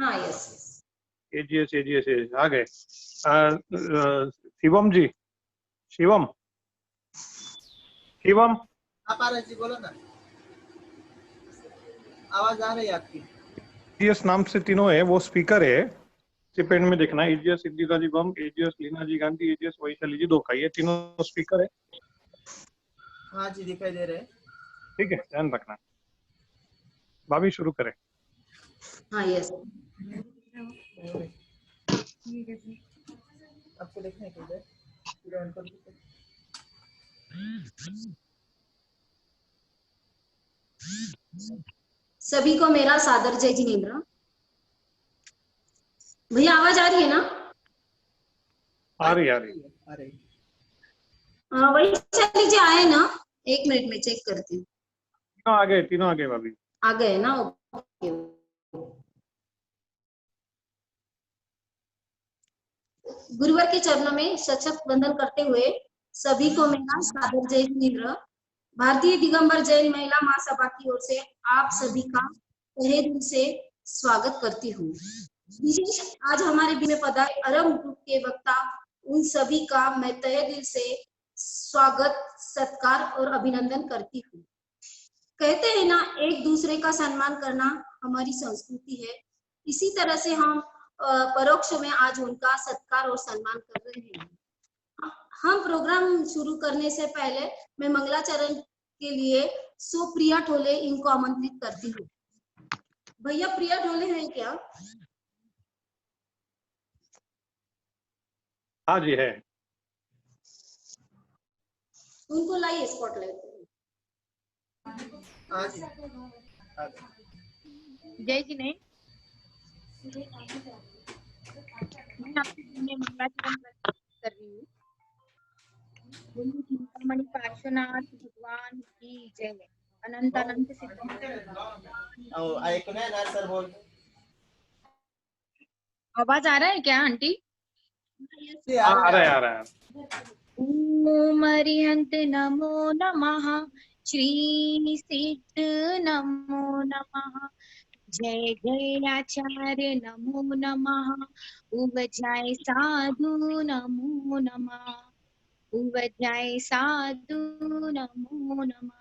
हाँ yes yes. AGS AGS आ गए। शिवम जी, शिवम शिवम आप आ रहे जी, बोलो ना, आवाज आ रही है आपकी। एजीएस नाम से तीनों है, वो स्पीकर है। स्टिपेंड में देखना, एजीएस इंदिरा जी बम, एजीएस लीना जी गांधी, एजीएस वैशाली जी धोखा, ये तीनों स्पीकर है। हाँ जी, दिखाई दे रहे हैं। ठीक है, ध्यान रखना। भाभी शुरू करें। हाँ यस। आपको देखने के लिए सभी को मेरा सादर जय जिनेन्द्र। भैया आवाज आ रही है ना? आ रही आ रही। आ रही। वैशाली जी आए ना? एक मिनट में चेक करती हूँ। तीनों आ गए भाभी। आ गए ना? ओके। गुरुवर के चरणों में सशक्त वंदन करते हुए सभी को मेरा सादर जय जिनेन्द्र। भारतीय दिगंबर जैन महिला महासभा की ओर से आप सभी का तहे दिल से स्वागत करती हूँ। विशेष आज हमारे बीच में पधारे अरब ग्रुप के वक्ता, उन सभी का मैं तहे दिल से स्वागत, सत्कार और अभिनंदन करती हूँ। कहते हैं ना, एक दूसरे का सम्मान करना हमारी संस्कृति है। इसी तरह से हम परोक्ष में आज उनका सत्कार और सम्मान कर रहे हैं। हम प्रोग्राम शुरू करने से पहले मैं मंगलाचरण के लिए सुप्रिया ढोले इनको आमंत्रित करती हूँ। भैया प्रिया ढोले हैं क्या? हाँ जी है। उनको लाइए स्पॉटलाइट। जय जी नहीं, मैं आपके सामने मंगलाचरण कर रही हूँ। बोलिए चिंतामणि पार्श्वनाथ भगवान की जय। अनंत अनंत सर बोल। आवाज आ रहा है क्या आंटी? आ रहा है। ओम अरिहंत नमो नमः, श्री सिद्ध नमो नमः, जय जय आचार्य नमो नमः, उवजाय साधु नमो नमः, उवजाय साधु नमो नमः।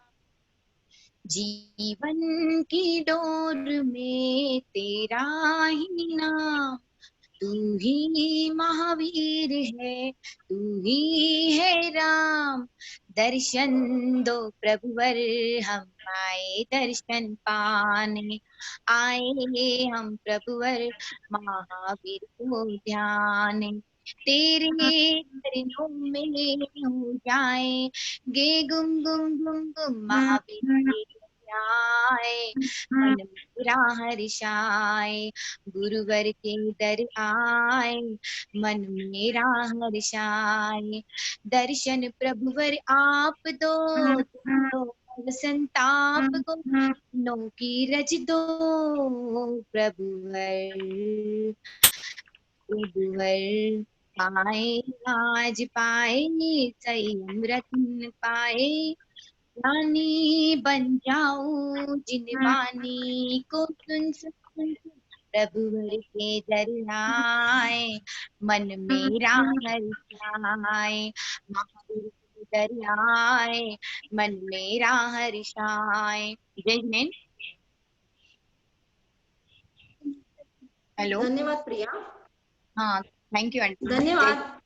जीवन की डोर में तेरा ही नाम, तू ही महावीर है, तू ही है राम। दर्शन दो प्रभुवर हम आए दर्शन पाने, आए हम प्रभुवर महावीर को ध्याने। तेरे चरणों में हो जाए गे गुम गुम गुम गुम महावीर आए, मन मेरा हर्षाए गुरुवर के दर आए, मन मेरा हर्षाए। दर्शन प्रभुवर आप दो, संताप को नो की रज दो प्रभुवर, प्रभुवर पाए आज पाए संयम रत्न पाए, रानी बन जाऊं जिन वाणी को सुन सुन प्रभुवर के दर आए, मन मेरा हर्षाए महावीर के दर आए, मन मेरा हर्षाए। जय हिंद। हेलो, धन्यवाद प्रिया। हाँ थैंक यू आंटी। धन्यवाद।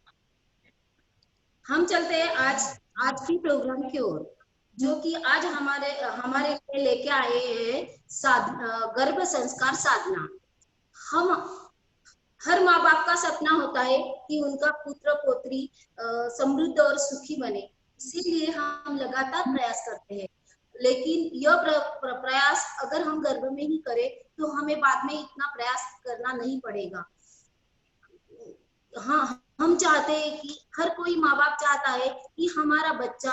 हम चलते हैं आज की प्रोग्राम की ओर, जो कि आज हमारे लिए लेके आए हैं गर्भ संस्कार साधना। हम हर माँ बाप का सपना होता है कि उनका पुत्र पोत्री समृद्ध और सुखी बने, इसीलिए हम लगातार प्रयास करते हैं। लेकिन यह प्रयास अगर हम गर्भ में ही करें तो हमें बाद में इतना प्रयास करना नहीं पड़ेगा। हाँ, हम चाहते हैं कि हर कोई माँ बाप चाहता है कि हमारा बच्चा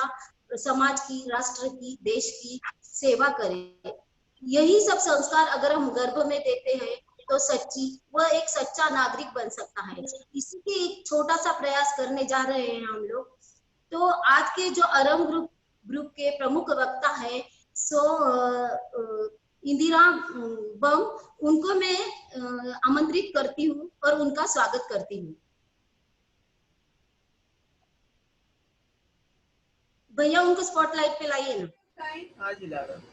समाज की, राष्ट्र की, देश की सेवा करे। यही सब संस्कार अगर हम गर्भ में देते हैं तो वह एक सच्चा नागरिक बन सकता है। इसी के एक छोटा सा प्रयास करने जा रहे हैं हम लोग। तो आज के जो अरम ग्रुप के प्रमुख वक्ता है, सो इंदिरा बम, उनको मैं आमंत्रित करती हूँ और उनका स्वागत करती हूँ। भैया उनको स्पॉटलाइट पे लाइए ना। आज ही ला रहा हूँ।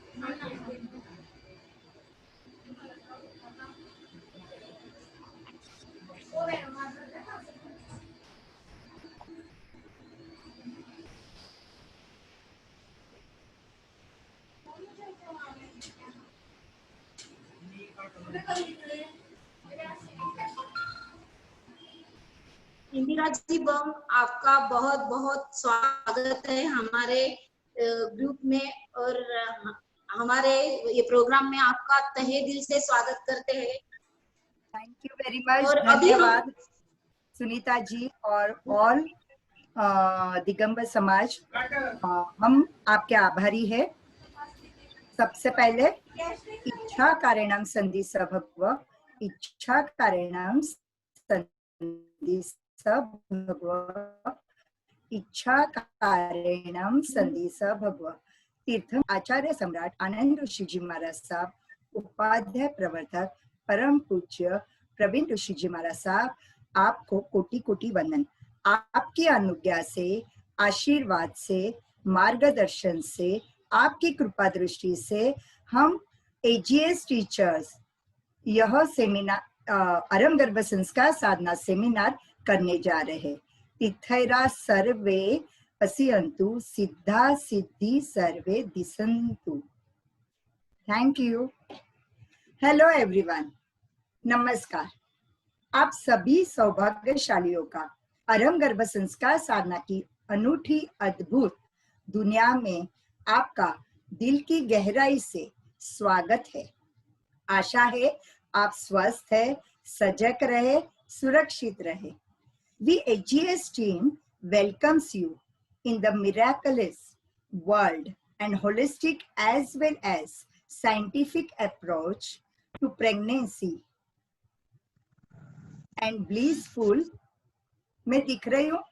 इंदिरा जी बम, आपका बहुत बहुत स्वागत है हमारे ग्रुप में, और हमारे ये प्रोग्राम में आपका तहे दिल से स्वागत करते हैं। Thank you very much. और अभी धन्यवाद सुनीता जी और ऑल दिगंबर समाज, हम आपके आभारी है। सबसे पहले इच्छा कारणं सन्धि भगव, इच्छा कारणं सन्धि भगव, इच्छा कारणं सन्धि भगव। तीर्थम आचार्य सम्राट आनंद ऋषि जी महाराज साहब, उपाध्याय प्रवर्तक परम पूज्य प्रवीण ऋषि जी महाराज साहब, आपको कोटि कोटि वंदन। आपकी अनुज्ञा से, आशीर्वाद से, मार्गदर्शन से, आपकी कृपा दृष्टि से हम एजीएस टीचर्स यह सेमिनार आरंभ गर्भ संस्कार साधना सेमिनार करने जा रहे हैं। तिथैरा सर्वे पश्यन्तु, सिद्धा सिद्धि सर्वे दिसन्तु। Thank you. हेलो एवरीवन, नमस्कार। आप सभी सौभाग्यशालियों का आरंभ गर्भ संस्कार साधना की अनूठी अद्भुत दुनिया में आपका दिल की गहराई से स्वागत है। आशा है आप स्वस्थ है, सजग रहे, सुरक्षित रहे। The AGS team welcomes you in the miraculous world and holistic as well as scientific approach to pregnancy and blissful। मैं दिख रही हूँ?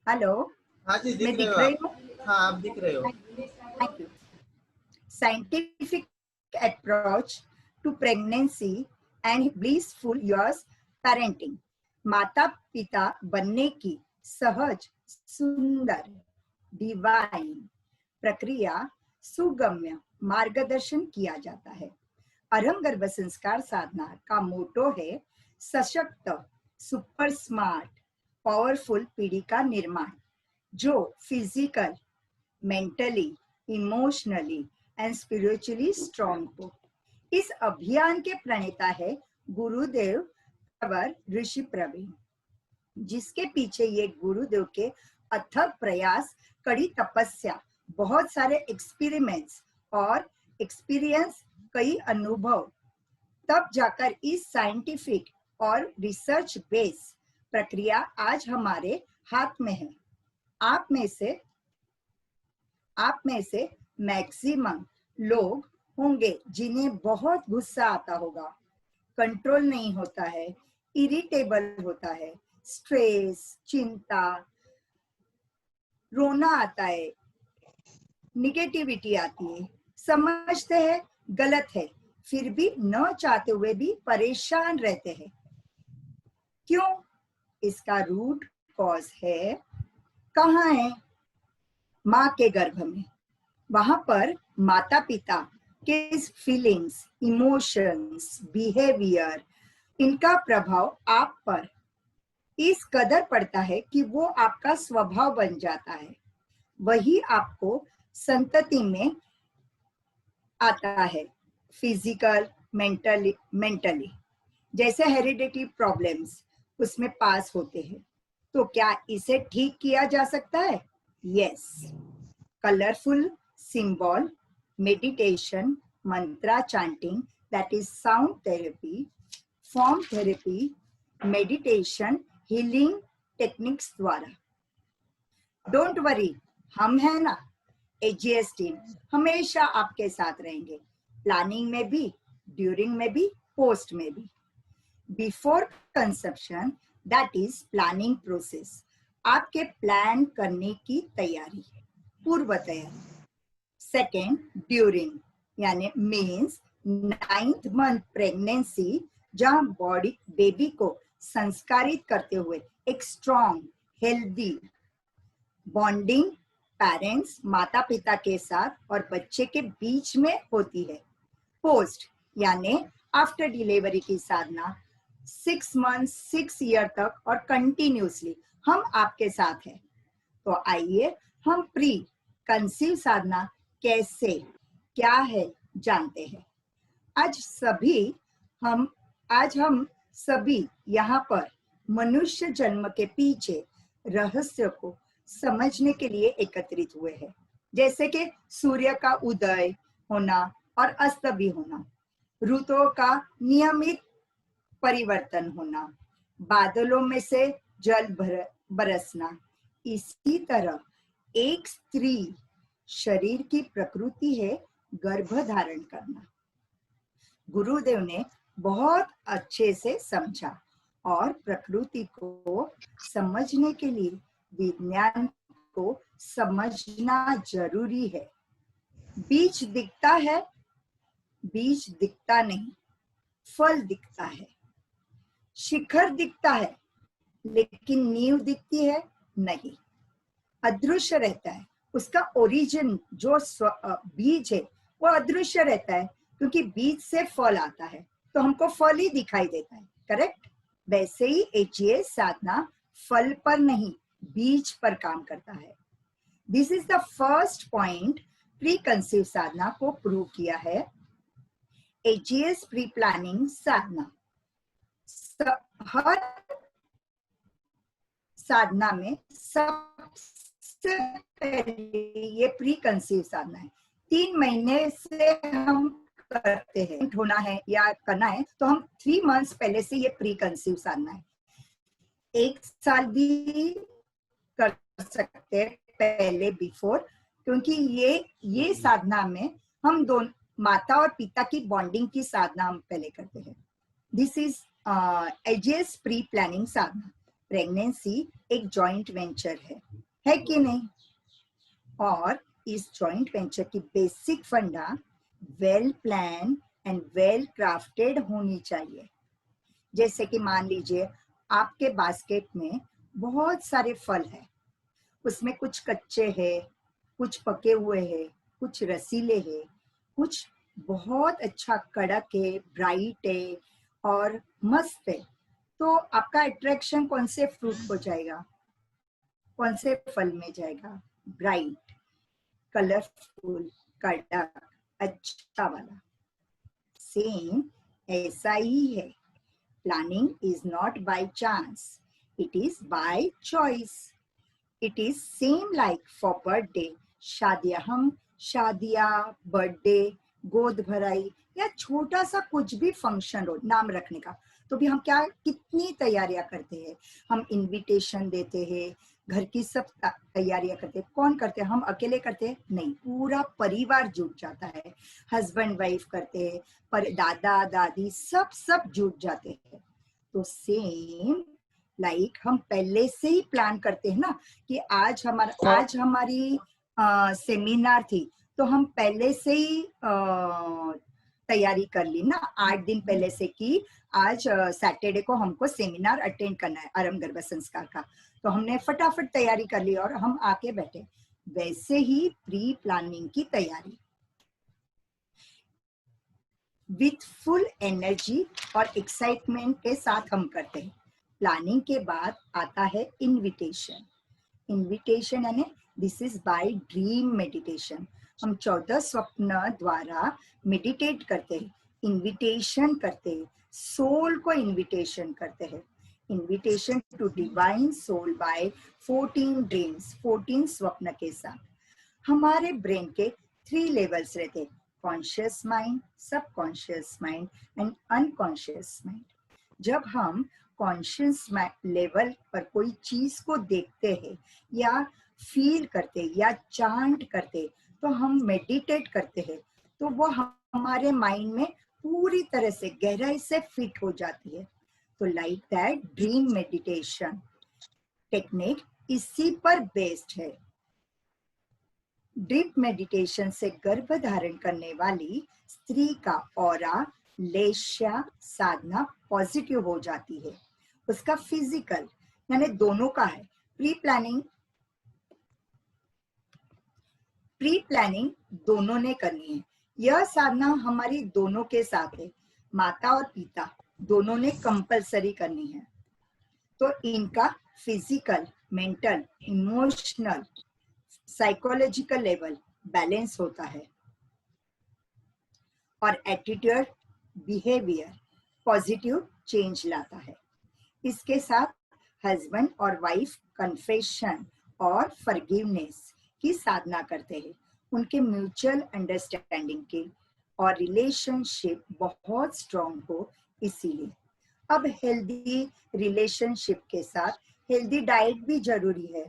हेलो, हाँ जी, मैं दिख दिख रहे रही हो हूँ? आप। हाँ, आप दिख रहे हो। Thank you. Scientific approach to pregnancy and blissful years parenting। माता पिता बनने की सहज, सुंदर, डिवाइन प्रक्रिया सुगम्य मार्गदर्शन किया जाता है। आरंभ गर्भ संस्कार साधना का मोटो है सशक्त, सुपर स्मार्ट, पावरफुल पीढ़ी का निर्माण, जो physical, mentally, emotionally and spiritually strong हो। इस अभियान के प्रणेता है गुरुदेव प्रवर ऋषि प्रवीण, जिसके पीछे ये गुरुदेव के अथक प्रयास, कड़ी तपस्या, बहुत सारे एक्सपेरिमेंट्स और एक्सपीरियंस, कई अनुभव, तब जाकर इस साइंटिफिक और रिसर्च बेस प्रक्रिया आज हमारे हाथ में है। आप में से मैक्सिमम लोग होंगे जिन्हें बहुत गुस्सा आता होगा, कंट्रोल नहीं होता है, इरिटेबल होता है, स्ट्रेस, चिंता, रोना आता है, निगेटिविटी आती है, समझते हैं गलत है, फिर भी न चाहते हुए भी परेशान रहते हैं। क्यों? इसका रूट कॉज है, कहाँ है? माँ के गर्भ में। वहां पर माता पिता के फीलिंग्स, इमोशंस, बिहेवियर, इनका प्रभाव आप पर इस कदर पड़ता है कि वो आपका स्वभाव बन जाता है। वही आपको संतति में आता है, फिजिकल, मेंटली। जैसे हेरिडिटी प्रॉब्लम्स उसमें पास होते हैं। तो क्या इसे ठीक किया जा सकता है? Yes. Colourful symbol, meditation, mantra chanting, that is sound therapy, form therapy, meditation, healing techniques द्वारा। डोंट वरी, हम हैं ना, एजीएस टीम हमेशा आपके साथ रहेंगे, प्लानिंग में भी, ड्यूरिंग में भी, पोस्ट में भी। Before conception, that is planning process, आपके प्लान करने की तैयारी, पूर्व तैयारी। सेकेंड, ड्यूरिंग, यानी मीन्स 9th मंथ प्रेगनेंसी, जहां बॉडी बेबी को संस्कारित करते हुए एक स्ट्रॉन्ग हेल्दी बॉन्डिंग पेरेंट्स माता पिता के साथ और बच्चे के बीच में होती है। पोस्ट यानी आफ्टर डिलीवरी की साधना 6 मंथ 6 ईयर तक और कंटिन्यूसली हम आपके साथ हैं। तो आइए हम प्री कंसीव साधना कैसे क्या है जानते हैं। आज हम सभी यहाँ पर मनुष्य जन्म के पीछे रहस्य को समझने के लिए एकत्रित हुए हैं, जैसे कि सूर्य का उदय होना और अस्त भी होना, ऋतुओं का नियमित परिवर्तन होना, बादलों में से जल बरसना। इसी तरह एक स्त्री शरीर की प्रकृति है गर्भ धारण करना। गुरुदेव ने बहुत अच्छे से समझा और प्रकृति को समझने के लिए विज्ञान को समझना जरूरी है। बीज दिखता है, बीज दिखता नहीं, फल दिखता है। शिखर दिखता है लेकिन नींव दिखती है नहीं, अदृश्य रहता है। उसका ओरिजिन जो बीज है वो अदृश्य रहता है, क्योंकि बीज से फल आता है तो हमको फल ही दिखाई देता है, करेक्ट। वैसे ही एजीएस साधना फल पर नहीं बीज पर काम करता है। This is the first point pre conceive साधना को प्रूव किया है। एजीएस प्री प्लानिंग साधना हर साधना में सबसे पहले ये प्री कंसीव साधना है। 3 महीने से हम करते हैं, होना है या करना है तो हम 3 मंथ्स पहले से ये प्री कंसीव साधना है। 1 साल भी कर सकते हैं पहले बिफोर, क्योंकि ये साधना में हम दोनों माता और पिता की बॉन्डिंग की साधना हम पहले करते हैं। This is AGS pre planning Sadhana. Pregnancy एक जॉइंट वेंचर है कि नहीं? और इस जॉइंट वेंचर की बेसिक फंडा well plan and well crafted होनी चाहिए। जैसे कि मान लीजिए आपके बास्केट में बहुत सारे फल हैं, उसमें कुछ कच्चे हैं, कुछ पके हुए हैं, कुछ रसीले हैं, कुछ बहुत अच्छा कड़क है, ब्राइट है और मस्त है। तो आपका अट्रैक्शन कौन से फ्रूट को जाएगा, कौन से फल में जाएगा? ब्राइट, कलरफुल, कड़क, अच्छा वाला। सेम ऐसा ही है। Planning is not by chance, it is by choice. It is same like for birthday, शादियां, बर्थडे, गोद भराई या छोटा सा कुछ भी फंक्शन हो नाम रखने का, तो भी हम कितनी तैयारियां करते हैं। हम इनविटेशन देते हैं, घर की सब तैयारियां करते हैं। कौन करते हैं? हम अकेले करते हैं? नहीं, पूरा परिवार जुट जाता है। हस्बैंड वाइफ करते हैं, पर दादा दादी सब जुट जाते हैं। तो सेम लाइक हम पहले से ही प्लान करते हैं ना कि आज हमारी सेमिनार थी, तो हम पहले से ही तैयारी कर ली ना 8 दिन पहले से कि आज सैटरडे को हमको सेमिनार अटेंड करना है आरंभ गर्भ संस्कार का, तो हमने फटाफट तैयारी कर ली और हम आके बैठे। वैसे ही प्री प्लानिंग की तैयारी विथ फुल एनर्जी और एक्साइटमेंट के साथ हम करते हैं। प्लानिंग के बाद आता है इनविटेशन। इनविटेशन यानी this is by dream meditation. हम 14 स्वप्न द्वारा मेडिटेट करते हैं, इनविटेशन करते हैं, सोल को इनविटेशन करते हैं। Invitation to divine soul by 14 dreams, 14 स्वप्न के साथ। हमारे ब्रेन के 3 लेवल्स रहते हैं, conscious mind, subconscious mind and unconscious mind. जब हम कॉन्शियस लेवल पर कोई चीज को देखते हैं या फील करते या चांट करते, तो हम मेडिटेट करते हैं, तो वो हमारे माइंड में पूरी तरह से गहराई से फिट हो जाती है। तो like that dream meditation technique इसी पर बेस्ड है। डीप मेडिटेशन से गर्भ धारण करने वाली स्त्री का ऑरा, लेश्या, साधना पॉजिटिव हो जाती है। उसका फिजिकल यानी दोनों का है। प्री प्लानिंग दोनों ने करनी है। यह साधना हमारी दोनों के साथ है, माता और पिता दोनों ने कंपलसरी करनी है। तो इनका physical, mental, emotional, psychological level balance होता है और एटीट्यूड, बिहेवियर पॉजिटिव चेंज लाता है। इसके साथ हस्बैंड और वाइफ कन्फेशन और फॉरगिवनेस की साधना करते हैं, उनके म्यूचुअल अंडरस्टैंडिंग के और रिलेशनशिप बहुत स्ट्रॉन्ग हो इसीलिए। अब हेल्दी रिलेशनशिप के साथ हेल्दी डाइट भी जरूरी है,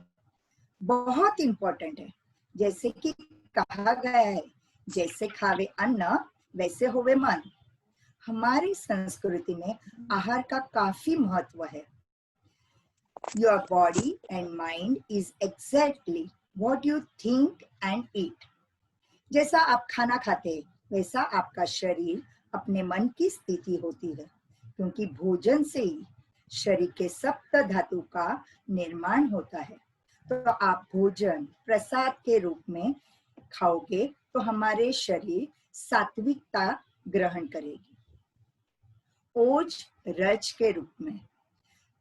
बहुत इंपॉर्टेंट है। जैसे कि कहा गया है, जैसे खावे अन्न वैसे होवे मन। हमारी संस्कृति में आहार का काफी महत्व है। Your body and mind is exactly what you think and eat. जैसा आप खाना खाते हैं वैसा आपका शरीर अपने मन की स्थिति होती है, क्योंकि भोजन से ही शरीर के सप्त धातु का निर्माण होता है। तो आप भोजन प्रसाद के रूप में खाओगे तो हमारे शरीर सात्विकता ग्रहण करेगी। ओज रज के रूप में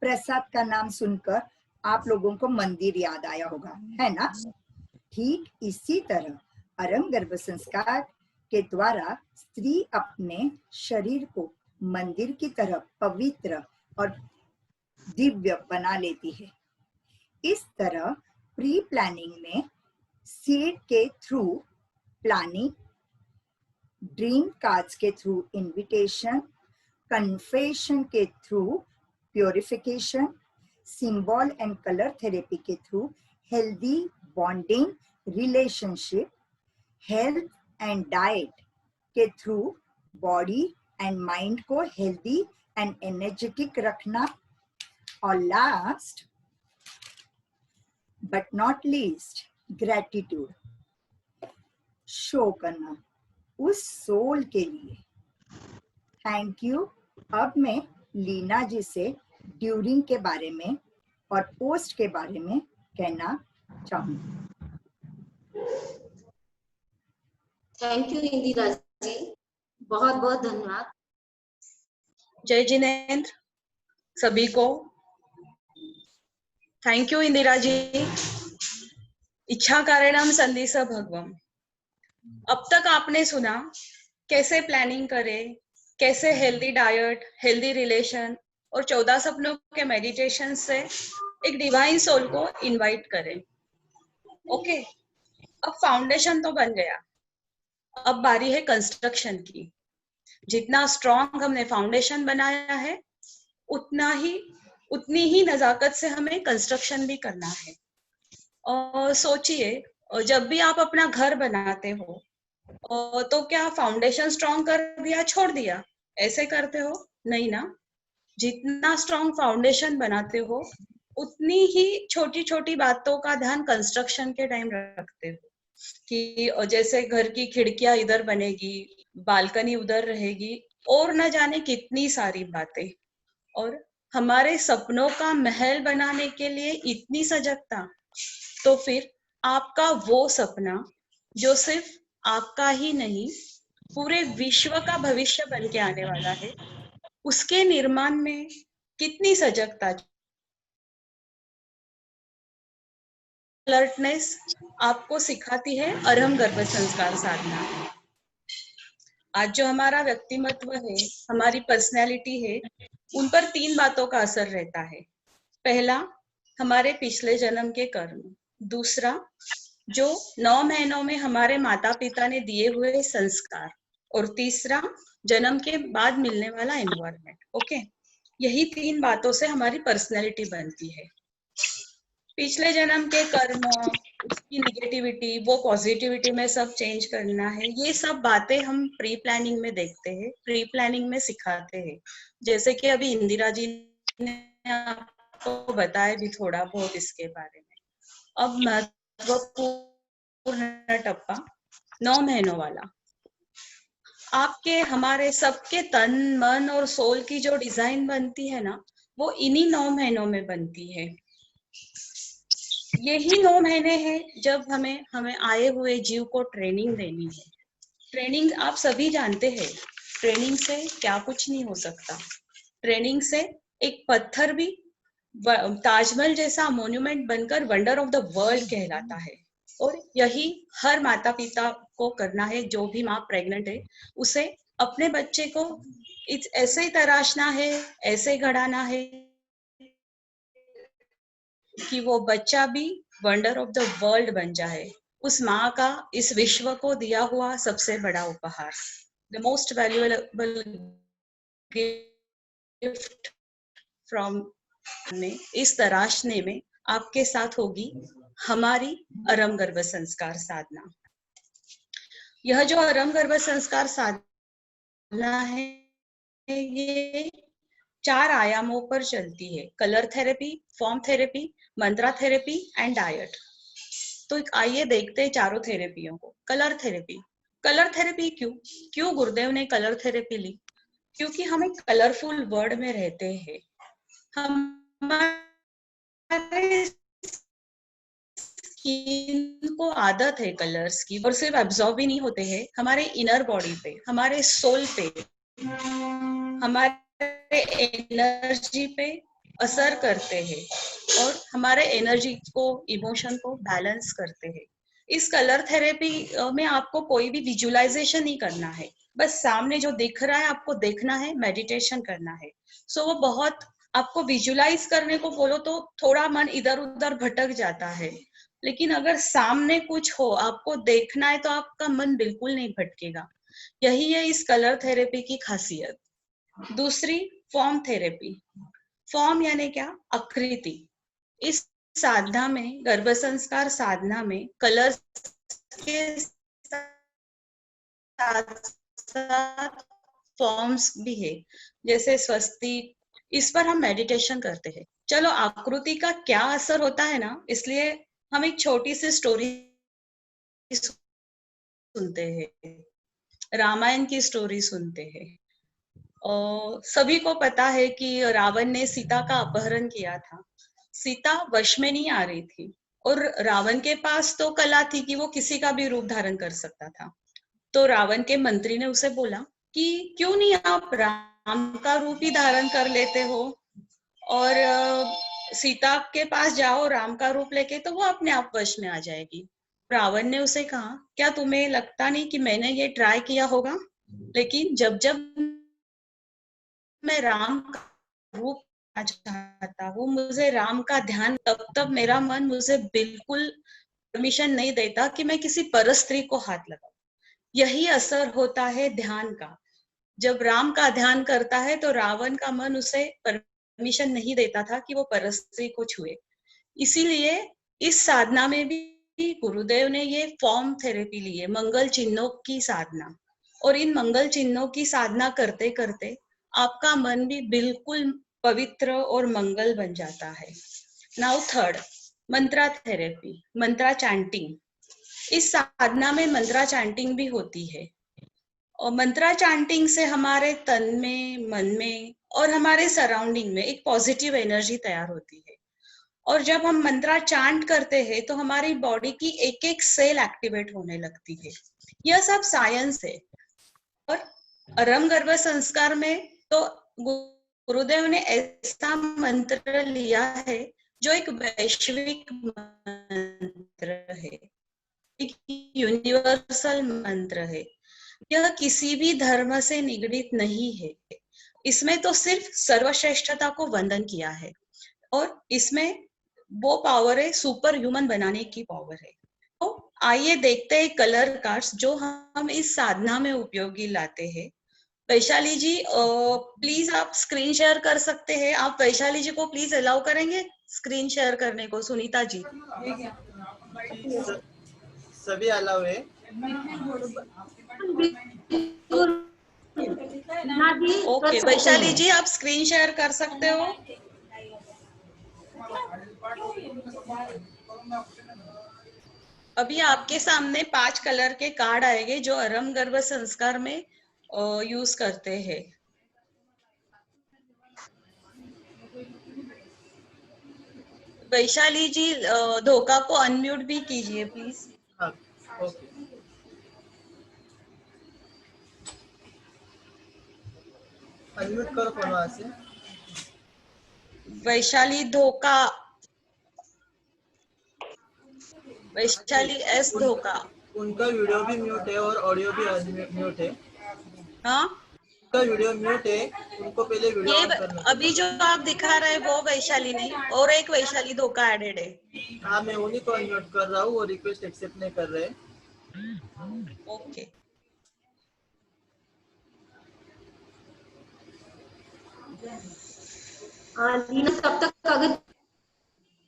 प्रसाद का नाम सुनकर आप लोगों को मंदिर याद आया होगा, है ना? ठीक इसी तरह अरम गर्भ संस्कार के द्वारा स्त्री अपने शरीर को मंदिर की तरह पवित्र और दिव्य बना लेती है। इस तरह प्री प्लानिंग में सीड के थ्रू प्लानिंग, ड्रीम कार्ड्स के थ्रू इनविटेशन, कन्फेशन के through purification, symbol and colour therapy के through healthy bonding relationship, health and diet के थ्रू बॉडी एंड माइंड को हेल्दी एंड एनर्जेटिक रखना, और last but not least gratitude show करना उस soul के लिए। Thank you. अब मैं लीना जी से ड्यूरिंग के बारे में और पोस्ट के बारे में कहना चाहूंगी। थैंक यू इंदिरा जी, बहुत बहुत धन्यवाद। जय जिनेंद्र सभी को। Thank you Indira ji. इच्छा कारणम संदिश भगवम। अब तक आपने सुना कैसे प्लानिंग करें, कैसे हेल्दी डाइट, हेल्दी रिलेशन और 14 सपनों के मेडिटेशन से एक डिवाइन सोल को इनवाइट करें। ओके, अब फाउंडेशन तो बन गया, अब बारी है कंस्ट्रक्शन की। जितना स्ट्रॉन्ग हमने फाउंडेशन बनाया है उतनी ही नजाकत से हमें कंस्ट्रक्शन भी करना है। और सोचिए, जब भी आप अपना घर बनाते हो तो क्या फाउंडेशन स्ट्रॉन्ग कर दिया छोड़ दिया, ऐसे करते हो? नहीं ना। जितना स्ट्रॉन्ग फाउंडेशन बनाते हो उतनी ही छोटी छोटी बातों का ध्यान कंस्ट्रक्शन के टाइम रखते हो, कि जैसे घर की खिड़कियां इधर बनेगी, बालकनी उधर रहेगी, और न जाने कितनी सारी बातें। और हमारे सपनों का महल बनाने के लिए इतनी सजगता, तो फिर आपका वो सपना जो सिर्फ आपका ही नहीं पूरे विश्व का भविष्य बन के आने वाला है, उसके निर्माण में कितनी सजगता, अलर्टनेस आपको सिखाती है अरहम गर्भ संस्कार साधना। आज जो हमारा व्यक्तिमत्व है, हमारी पर्सनैलिटी है, उन पर 3 बातों का असर रहता है। पहला, हमारे पिछले जन्म के कर्म। दूसरा, जो 9 महीनों में हमारे माता पिता ने दिए हुए संस्कार। और तीसरा, जन्म के बाद मिलने वाला एनवायरनमेंट। ओके, यही 3 बातों से हमारी पर्सनैलिटी बनती है। पिछले जन्म के कर्म, उसकी निगेटिविटी, वो पॉजिटिविटी में सब चेंज करना है, ये सब बातें हम प्री प्लानिंग में देखते हैं, प्री प्लानिंग में सिखाते हैं। जैसे कि अभी इंदिरा जी ने आपको बताया भी थोड़ा बहुत इसके बारे में। अब महत्वपूर्ण पूर्ण टप्पा 9 महीनों वाला। आपके हमारे सबके तन मन और सोल की जो डिजाइन बनती है ना, वो इन्हीं 9 महीनों में बनती है। यही 9 महीने हैं जब हमें आए हुए जीव को ट्रेनिंग देनी है। ट्रेनिंग आप सभी जानते हैं, ट्रेनिंग से क्या कुछ नहीं हो सकता। ट्रेनिंग से एक पत्थर भी ताजमहल जैसा मोन्यूमेंट बनकर वंडर ऑफ द वर्ल्ड कहलाता है। और यही हर माता पिता को करना है, जो भी माँ प्रेग्नेंट है उसे अपने बच्चे को ऐसे ही तराशना है, ऐसे गढ़ाना है कि वो बच्चा भी वंडर ऑफ द वर्ल्ड बन जाए। उस माँ का इस विश्व को दिया हुआ सबसे बड़ा उपहार, the most valuable gift from में, इस तराशने में आपके साथ होगी हमारी अरम गर्भ संस्कार साधना। यह जो अरम गर्भ संस्कार साधना है, ये 4 आयामों पर चलती है: colour therapy, form therapy, Mantra therapy and diet. तो आइए देखते हैं चारों थेरेपियों को। कलर थेरेपी क्यों गुरुदेव ने कलर थेरेपी ली? क्योंकि हम एक कलरफुल वर्ल्ड में रहते हैं। हमारे स्किन को आदत है कलर्स की, और सिर्फ एब्जॉर्ब भी नहीं होते हैं, हमारे इनर बॉडी पे, हमारे सोल पे, हमारे एनर्जी पे असर करते हैं और हमारे एनर्जी को, इमोशन को बैलेंस करते हैं। इस कलर थेरेपी में आपको कोई भी विजुअलाइजेशन नहीं करना है, बस सामने जो दिख रहा है आपको देखना है, मेडिटेशन करना है। सो वो बहुत, आपको विजुअलाइज करने को बोलो तो थोड़ा मन इधर उधर भटक जाता है, लेकिन अगर सामने कुछ हो, आपको देखना है, तो आपका मन बिल्कुल नहीं भटकेगा। यही है इस कलर थेरेपी की खासियत। दूसरी, फॉर्म थेरेपी। फॉर्म यानी क्या? आकृति। इस साधना में, गर्भ संस्कार साधना में कलर्स के साथ साथ फॉर्म्स भी है, जैसे स्वस्तिक। इस पर हम मेडिटेशन करते हैं। चलो, आकृति का क्या असर होता है ना, इसलिए हम एक छोटी सी स्टोरी सुनते हैं, रामायण की स्टोरी सुनते हैं। सभी को पता है कि रावण ने सीता का अपहरण किया था। सीता वश में नहीं आ रही थी, और रावण के पास तो कला थी कि वो किसी का भी रूप धारण कर सकता था। तो रावण के मंत्री ने उसे बोला कि क्यों नहीं आप राम का रूप ही धारण कर लेते हो और सीता के पास जाओ राम का रूप लेके, तो वो अपने आप वश में आ जाएगी। रावण ने उसे कहा, क्या तुम्हें लगता नहीं कि मैंने ये ट्राई किया होगा? लेकिन जब जब मैं राम का रूप चाहता हूँ, मुझे राम का ध्यान, तब तब मेरा मन मुझे बिल्कुल परमिशन नहीं देता कि मैं किसी पर स्त्री को हाथ लगाऊं। यही असर होता है ध्यान का। जब राम का ध्यान करता है तो रावण का मन उसे परमिशन नहीं देता था कि वो पर स्त्री को छुए। इसीलिए इस साधना में भी गुरुदेव ने ये फॉर्म थेरेपी ली है, मंगल चिन्हों की साधना। और इन मंगल चिन्हों की साधना करते करते आपका मन भी बिल्कुल पवित्र और मंगल बन जाता है। नाउ थर्ड, मंत्रा थेरेपी, मंत्रा चैंटिंग। इस साधना में मंत्रा चैंटिंग भी होती है, और मंत्रा चैंटिंग से हमारे तन में, मन में और हमारे सराउंडिंग में एक पॉजिटिव एनर्जी तैयार होती है। और जब हम मंत्रा चैंट करते हैं तो हमारी बॉडी की एक एक सेल एक्टिवेट होने लगती है। यह सब साइंस है। और अरम गर्भ संस्कार में तो गुरुदेव ने ऐसा मंत्र लिया है जो एक वैश्विक मंत्र है, एक यूनिवर्सल मंत्र है। यह किसी भी धर्म से निगडित नहीं है। इसमें तो सिर्फ सर्वश्रेष्ठता को वंदन किया है, और इसमें वो पावर है, सुपर ह्यूमन बनाने की पावर है। तो आइए देखते हैं कलर कार्ड्स जो हम इस साधना में उपयोगी लाते हैं। वैशाली जी, प्लीज आप स्क्रीन शेयर कर सकते हैं। आप वैशाली जी को प्लीज अलाउ करेंगे स्क्रीन शेयर करने को? सुनीता जी, सभी अलाउ है। ओके वैशाली जी, आप स्क्रीन शेयर कर सकते हो। अभी आपके सामने 5 कलर के कार्ड आएंगे जो आरंभ गर्भ संस्कार में यूज करते हैं। वैशाली जी धोखा को अनम्यूट भी कीजिए प्लीज। हाँ ओके। अनम्यूट करो फोन वहां से। वैशाली धोखा, वैशाली एस धोखा। उनका वीडियो भी म्यूट है और ऑडियो भी म्यूट है। हाँ उनका वीडियो म्यूट है, उनको पहले वीडियो ये ऑन करना अभी जो आप दिखा रहे हैं वो वैशाली नहीं, और एक वैशाली धोखा एडेड है। हाँ मैं उन्हीं को अनम्यूट कर रहा हूँ, वो रिक्वेस्ट एक्सेप्ट नहीं कर रहे। ओके लीना, तब तक अगर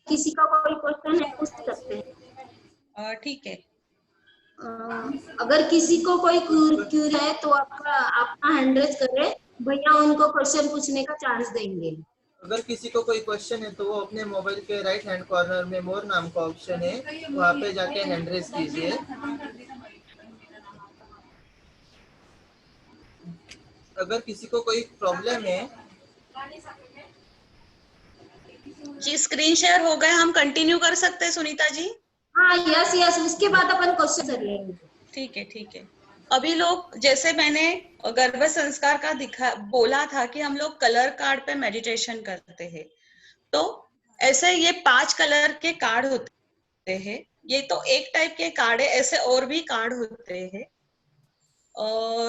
किसी का कोई क्वेश्चन है पूछ सकते हैं। ठीक है। अगर किसी को कोई क्यूरी है तो आपका हैंड रेज करे, भैया उनको क्वेश्चन पूछने का चांस देंगे। अगर किसी को कोई क्वेश्चन है तो वो अपने मोबाइल के राइट हैंड कॉर्नर में मोर नाम का ऑप्शन है, वहाँ पे जाके हैंड रेज कीजिए। अगर किसी को कोई प्रॉब्लम है जी स्क्रीन शेयर हो गए, हम कंटिन्यू कर सकते हैं सुनीता जी। हाँ यस यस, उसके बाद अपन क्वेश्चन कर लेंगे। ठीक है ठीक है। अभी लोग, जैसे मैंने गर्भ संस्कार का बोला था कि हम लोग कलर कार्ड पे मेडिटेशन करते हैं, तो ऐसे ये 5 कलर के कार्ड होते हैं। ये तो एक टाइप के कार्ड है, ऐसे और भी कार्ड होते हैं।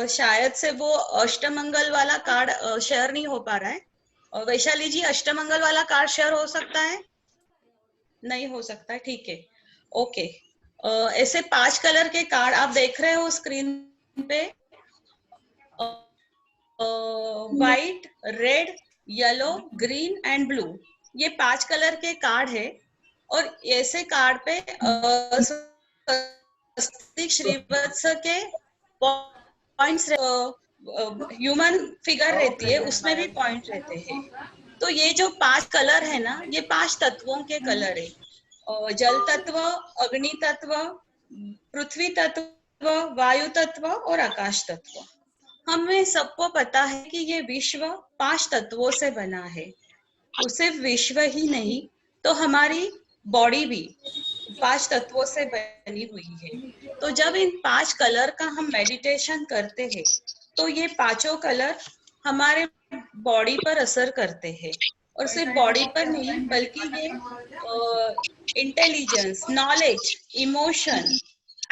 शायद से वो अष्टमंगल वाला कार्ड शेयर नहीं हो पा रहा है। वैशाली जी अष्टमंगल वाला कार्ड शेयर हो सकता है? नहीं हो सकता है, ठीक है ओके। ऐसे 5 कलर के कार्ड आप देख रहे हो स्क्रीन पे, white, red, yellow, green and blue. ये 5 कलर के कार्ड है, और ऐसे कार्ड पे स्वस्तिक श्रीवत्स के पॉइंट्स, ह्यूमन फिगर रहती है उसमें भी पॉइंट रहते हैं। तो ये जो 5 कलर है ना, ये 5 तत्वों के कलर है। जल तत्व, अग्नि तत्व, पृथ्वी तत्व, वायु तत्व और आकाश तत्व। हमें सबको पता है कि ये विश्व 5 तत्वों से बना है। सिर्फ विश्व ही नहीं, तो हमारी बॉडी भी 5 तत्वों से बनी हुई है। तो जब इन 5 कलर का हम मेडिटेशन करते हैं, तो ये 5 कलर हमारे बॉडी पर असर करते हैं, और सिर्फ बॉडी पर नहीं बल्कि ये intelligence, knowledge, emotion,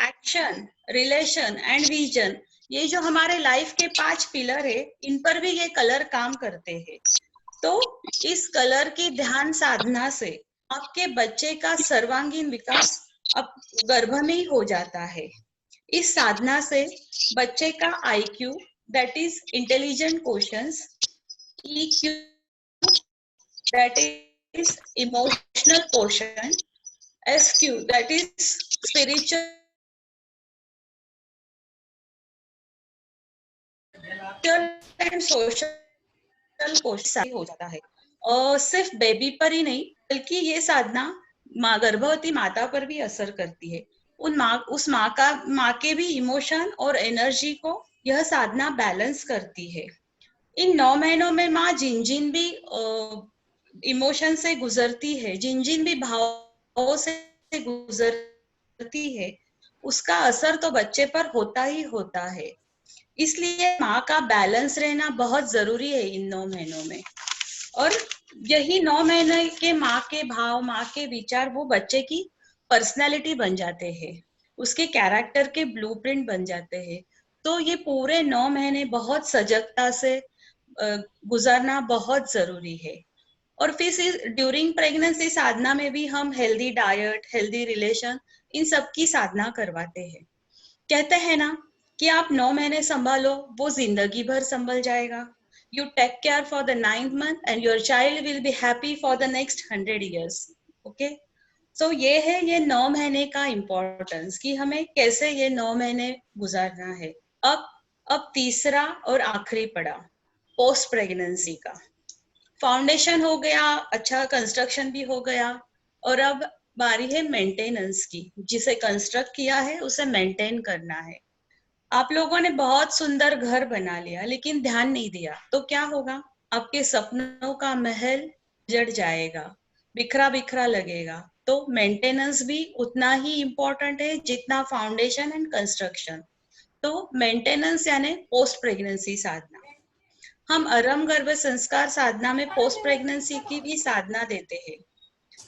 action, relation and vision, ये जो हमारे लाइफ के 5 पिलर है, इन पर भी ये कलर काम करते हैं। तो इस कलर की ध्यान साधना से आपके बच्चे का सर्वांगीण विकास अब गर्भ में ही हो जाता है। इस साधना से बच्चे का IQ, that is intelligent questions, EQ, that is emotional question, SQ, that is spiritual and social question हो जाता है। और सिर्फ बेबी पर ही नहीं, बल्कि ये साधना गर्भवती माता पर भी असर करती है। उस माँ के भी इमोशन और एनर्जी को यह साधना बैलेंस करती है। इन 9 महीनों में माँ जिन भी इमोशन से गुजरती है, जिन भी भावों से गुजरती है, उसका असर तो बच्चे पर होता ही होता है। इसलिए माँ का बैलेंस रहना बहुत जरूरी है इन 9 महीनों में। और यही 9 महीने के माँ के भाव, माँ के विचार, वो बच्चे की पर्सनालिटी बन जाते हैं, उसके कैरेक्टर के ब्लूप्रिंट बन जाते हैं। तो ये पूरे 9 महीने बहुत सजगता से गुजारना बहुत जरूरी है। और फिर ड्यूरिंग प्रेगनेंसी साधना में भी हम हेल्दी डाइट, हेल्दी रिलेशन, इन सब की साधना करवाते हैं। कहते हैं ना कि आप 9 महीने संभालो, वो जिंदगी भर संभल जाएगा। You take care for the 9th month and your child will be happy for the next 100 years. Okay? So ये है ये 9 महीने का इम्पोर्टेंस कि हमें कैसे ये 9 महीने गुजारना है। अब तीसरा और आखिरी पड़ा पोस्ट प्रेगनेंसी का। फाउंडेशन हो गया, अच्छा कंस्ट्रक्शन भी हो गया, और अब बारी है मेंटेनेंस की। जिसे कंस्ट्रक्ट किया है उसे मेंटेन करना है। आप लोगों ने बहुत सुंदर घर बना लिया लेकिन ध्यान नहीं दिया तो क्या होगा? आपके सपनों का महल जड़ जाएगा, बिखरा बिखरा लगेगा। तो मेंटेनेंस भी उतना ही इम्पोर्टेंट है जितना फाउंडेशन एंड कंस्ट्रक्शन। तो मेंटेनेंस यानी पोस्ट प्रेगनेंसी साधना। हम आरंभ गर्भ संस्कार साधना में पोस्ट प्रेगनेंसी की भी साधना देते हैं,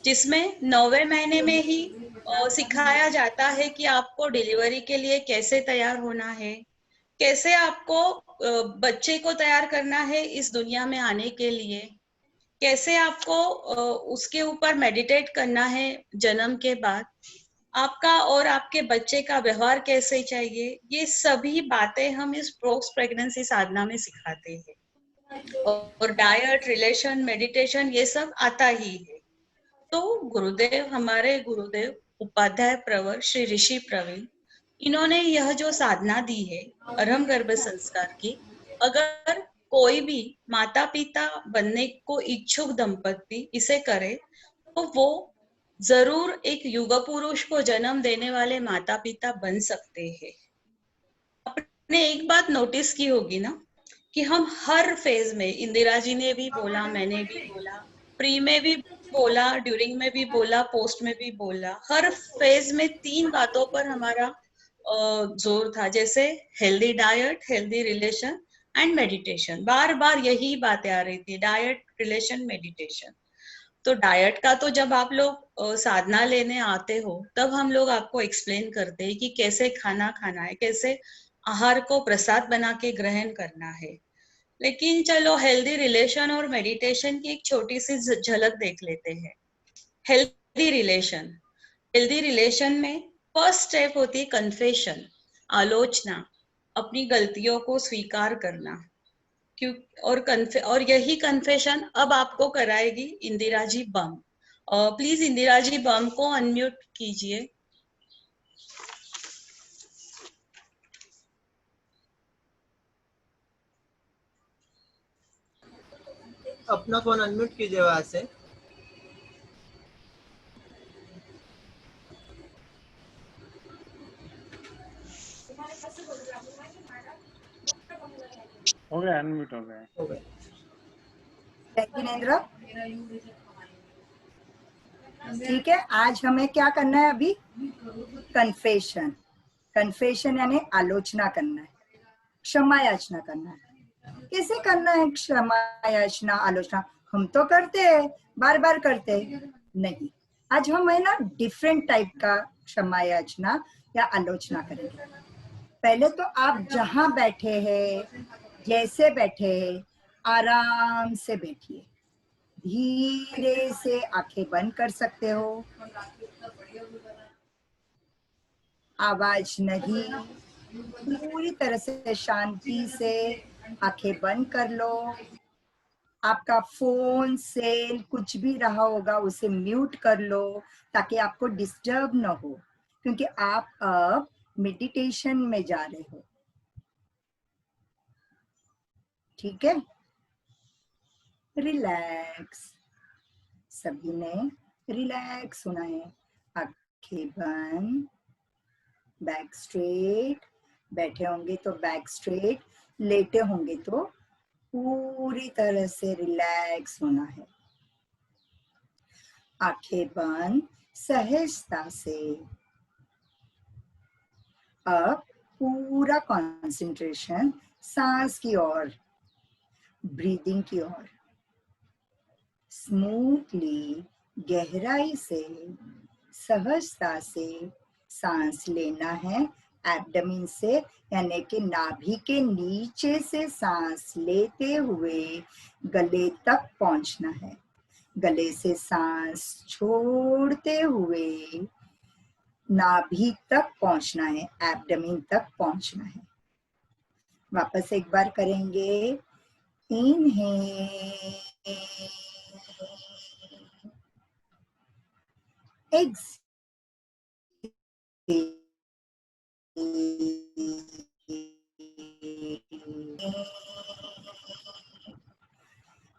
जिसमें 9वें महीने में ही सिखाया जाता है कि आपको डिलीवरी के लिए कैसे तैयार होना है, कैसे आपको बच्चे को तैयार करना है इस दुनिया में आने के लिए, कैसे आपको उसके ऊपर मेडिटेट करना है जन्म के बाद, आपका और आपके बच्चे का व्यवहार कैसे चाहिए। ये सभी बातें हम इस पोस्ट प्रेगनेंसी साधना में सिखाते हैं। और डाइट, रिलेशन, मेडिटेशन ये सब आता ही है। तो गुरुदेव, हमारे गुरुदेव उपाध्याय प्रवर श्री ऋषि प्रवीण, इन्होंने यह जो साधना दी है आरंभ गर्भ संस्कार की, अगर कोई भी माता पिता बनने को इच्छुक दंपति इसे करे तो वो जरूर एक युग पुरुष को जन्म देने वाले माता पिता बन सकते हैं। आपने एक बात नोटिस की होगी ना कि हम हर फेज में, इंदिरा जी ने भी बोला, मैंने भी बोला, प्री में भी बोला, ड्यूरिंग में भी बोला, पोस्ट में भी बोला, हर फेज में 3 बातों पर हमारा जोर था, जैसे healthy diet, healthy relation and meditation. बार बार यही बातें आ रही थी, डाइट, रिलेशन, मेडिटेशन। तो डाइट का तो जब आप लोग साधना लेने आते हो तब हम लोग आपको एक्सप्लेन करते हैं कि कैसे खाना खाना है, कैसे आहार को प्रसाद बना के ग्रहण करना है। लेकिन चलो हेल्दी रिलेशन और मेडिटेशन की एक छोटी सी झलक देख लेते हैं। हेल्दी रिलेशन, हेल्दी रिलेशन में फर्स्ट स्टेप होती है कन्फेशन, आलोचना, अपनी गलतियों को स्वीकार करना। क्यों? और यही कन्फेशन अब आपको कराएगी इंदिरा जी बम। प्लीज इंदिरा जी बम को अनम्यूट कीजिए। अपना फोन अनम्यूट कीजिए वहां से। हो गया, अनम्यूट हो गया। हो गया। जिनेंद्र, ठीक है। आज हमें क्या करना है अभी? कन्फेशन। कन्फेशन यानी आलोचना करना है, क्षमा याचना करना है। कैसे करना है क्षमा याचना आलोचना? हम तो करते हैं, बार बार करते हैं। नहीं, आज हम है ना डिफरेंट टाइप का क्षमा याचना या आलोचना करेंगे। पहले तो आप जहां बैठे हैं, जैसे बैठे हैं, आराम से बैठिए। धीरे से आंखें बंद कर सकते हो, आवाज नहीं, पूरी तरह से शांति से आंखें बंद कर लो। आपका फोन, सेल कुछ भी रहा होगा उसे म्यूट कर लो ताकि आपको डिस्टर्ब न हो, क्योंकि आप अब मेडिटेशन में जा रहे हो। ठीक है, रिलैक्स। सभी ने रिलैक्स होना है। आंखें बंद, बैक स्ट्रेट, बैठे होंगे तो बैक स्ट्रेट, लेटे होंगे तो पूरी तरह से रिलैक्स होना है। आंखें बंद, सहजता से। अब पूरा कंसंट्रेशन सांस की ओर, ब्रीदिंग की ओर। स्मूथली, गहराई से, सहजता से सांस लेना है। एब्डोमेन से यानी कि नाभि के नीचे से सांस लेते हुए गले तक पहुंचना है। गले से सांस छोड़ते हुए नाभि तक पहुंचना है, एब्डोमेन तक पहुंचना है। वापस एक बार करेंगे। Inhale, exhale,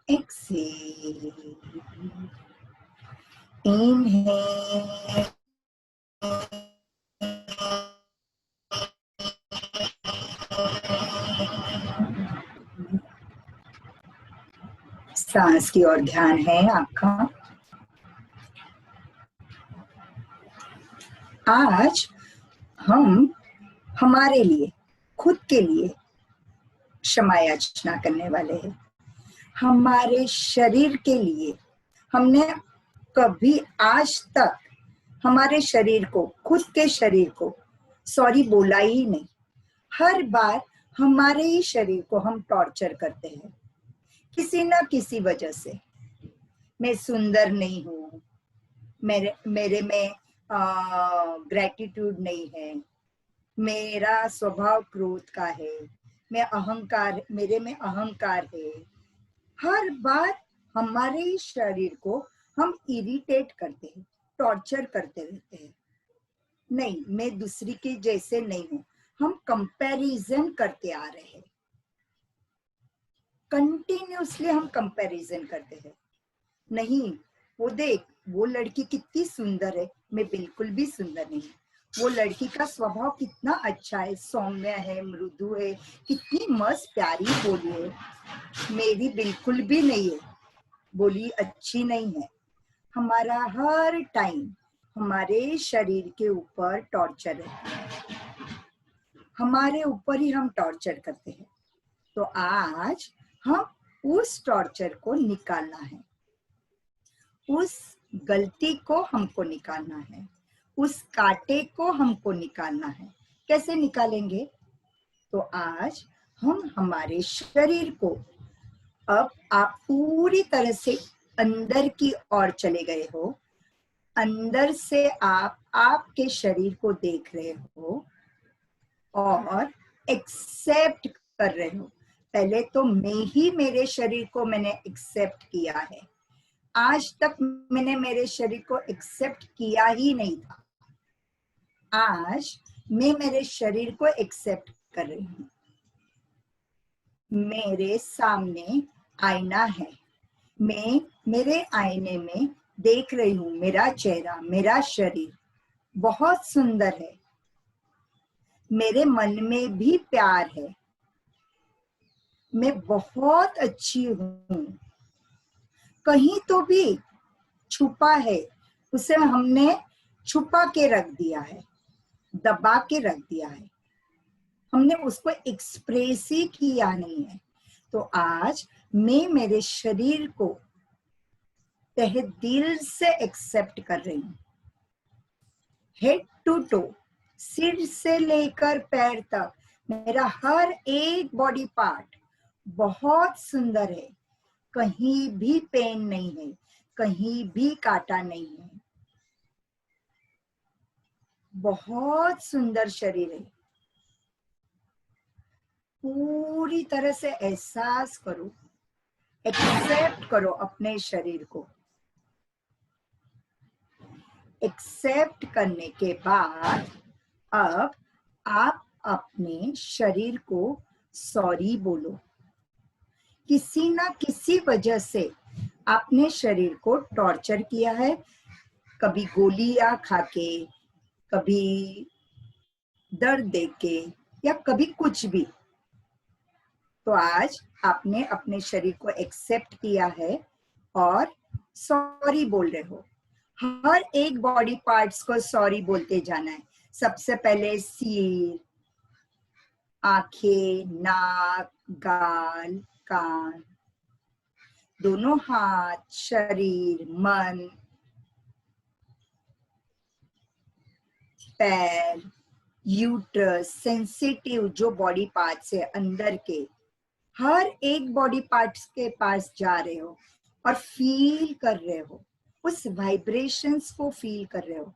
exhale, Inhale. सांस की ओर ध्यान है आपका। आज हम हमारे लिए, खुद के लिए क्षमा याचना करने वाले हैं। हमारे शरीर के लिए हमने कभी आज तक हमारे शरीर को, खुद के शरीर को सॉरी बोला ही नहीं। हर बार हमारे ही शरीर को हम टॉर्चर करते हैं किसी ना किसी वजह से। मैं सुंदर नहीं हूँ, मेरे में ग्रेटिट्यूड नहीं है, मेरा स्वभाव क्रोध का है, मेरे में अहंकार है। हर बार हमारे ही शरीर को हम इरिटेट करते हैं, टॉर्चर करते रहते हैं। नहीं, मैं दूसरी के जैसे नहीं हूँ। हम कंपैरिजन करते आ रहे हैं, कंटिन्यूसली हम कंपैरिजन करते हैं। नहीं, वो देख, वो लड़की कितनी सुंदर है, मैं बिल्कुल भी सुंदर नहीं। वो लड़की का स्वभाव कितना अच्छा है, सौम्य है, मृदु है, कितनी मस्त प्यारी बोली है, मेरी बिल्कुल भी नहीं है, बोली अच्छी नहीं है। हमारा हर टाइम हमारे शरीर के ऊपर टॉर्चर है, हमारे ऊपर ही हम टॉर्चर करते हैं। तो आज हम उस टॉर्चर को निकालना है, उस गलती को हमको निकालना है, उस कांटे को हमको निकालना है। कैसे निकालेंगे? तो आज हम हमारे शरीर को, अब आप पूरी तरह से अंदर की ओर चले गए हो, अंदर से आप आपके शरीर को देख रहे हो और एक्सेप्ट कर रहे हो। पहले तो मैं ही मेरे शरीर को मैंने एक्सेप्ट किया है, आज तक मैंने मेरे शरीर को एक्सेप्ट किया ही नहीं था। आज मैं मेरे शरीर को एक्सेप्ट कर रही हूँ। मेरे सामने आईना है, मैं मेरे आईने में देख रही हूँ मेरा चेहरा, मेरा शरीर बहुत सुंदर है, मेरे मन में भी प्यार है, मैं बहुत अच्छी हूँ। कहीं तो भी छुपा है, उसे हमने छुपा के रख दिया है, दबा के रख दिया है, हमने उसको एक्सप्रेस ही किया नहीं है। तो आज मैं मेरे शरीर को तहे दिल से एक्सेप्ट कर रही हूँ। हेड टू टो, सिर से लेकर पैर तक मेरा हर एक बॉडी पार्ट बहुत सुंदर है, कहीं भी पेन नहीं है, कहीं भी कांटा नहीं है, बहुत सुंदर शरीर है। पूरी तरह से एहसास करो, एक्सेप्ट करो अपने शरीर को। एक्सेप्ट करने के बाद अब आप अपने शरीर को सॉरी बोलो। किसी ना किसी वजह से आपने शरीर को टॉर्चर किया है, कभी गोलियां खा के, कभी दर्द दे के, या कभी कुछ भी। तो आज आपने अपने शरीर को एक्सेप्ट किया है और सॉरी बोल रहे हो। हर एक बॉडी पार्ट्स को सॉरी बोलते जाना है। सबसे पहले सिर, आंखें, नाक, गाल, कान, दोनों हाथ, शरीर, मन, पैर, यूट्रस, सेंसिटिव जो बॉडी पार्ट्स है अंदर के, हर एक बॉडी पार्ट्स के पास जा रहे हो और फील कर रहे हो, उस वाइब्रेशंस को फील कर रहे हो।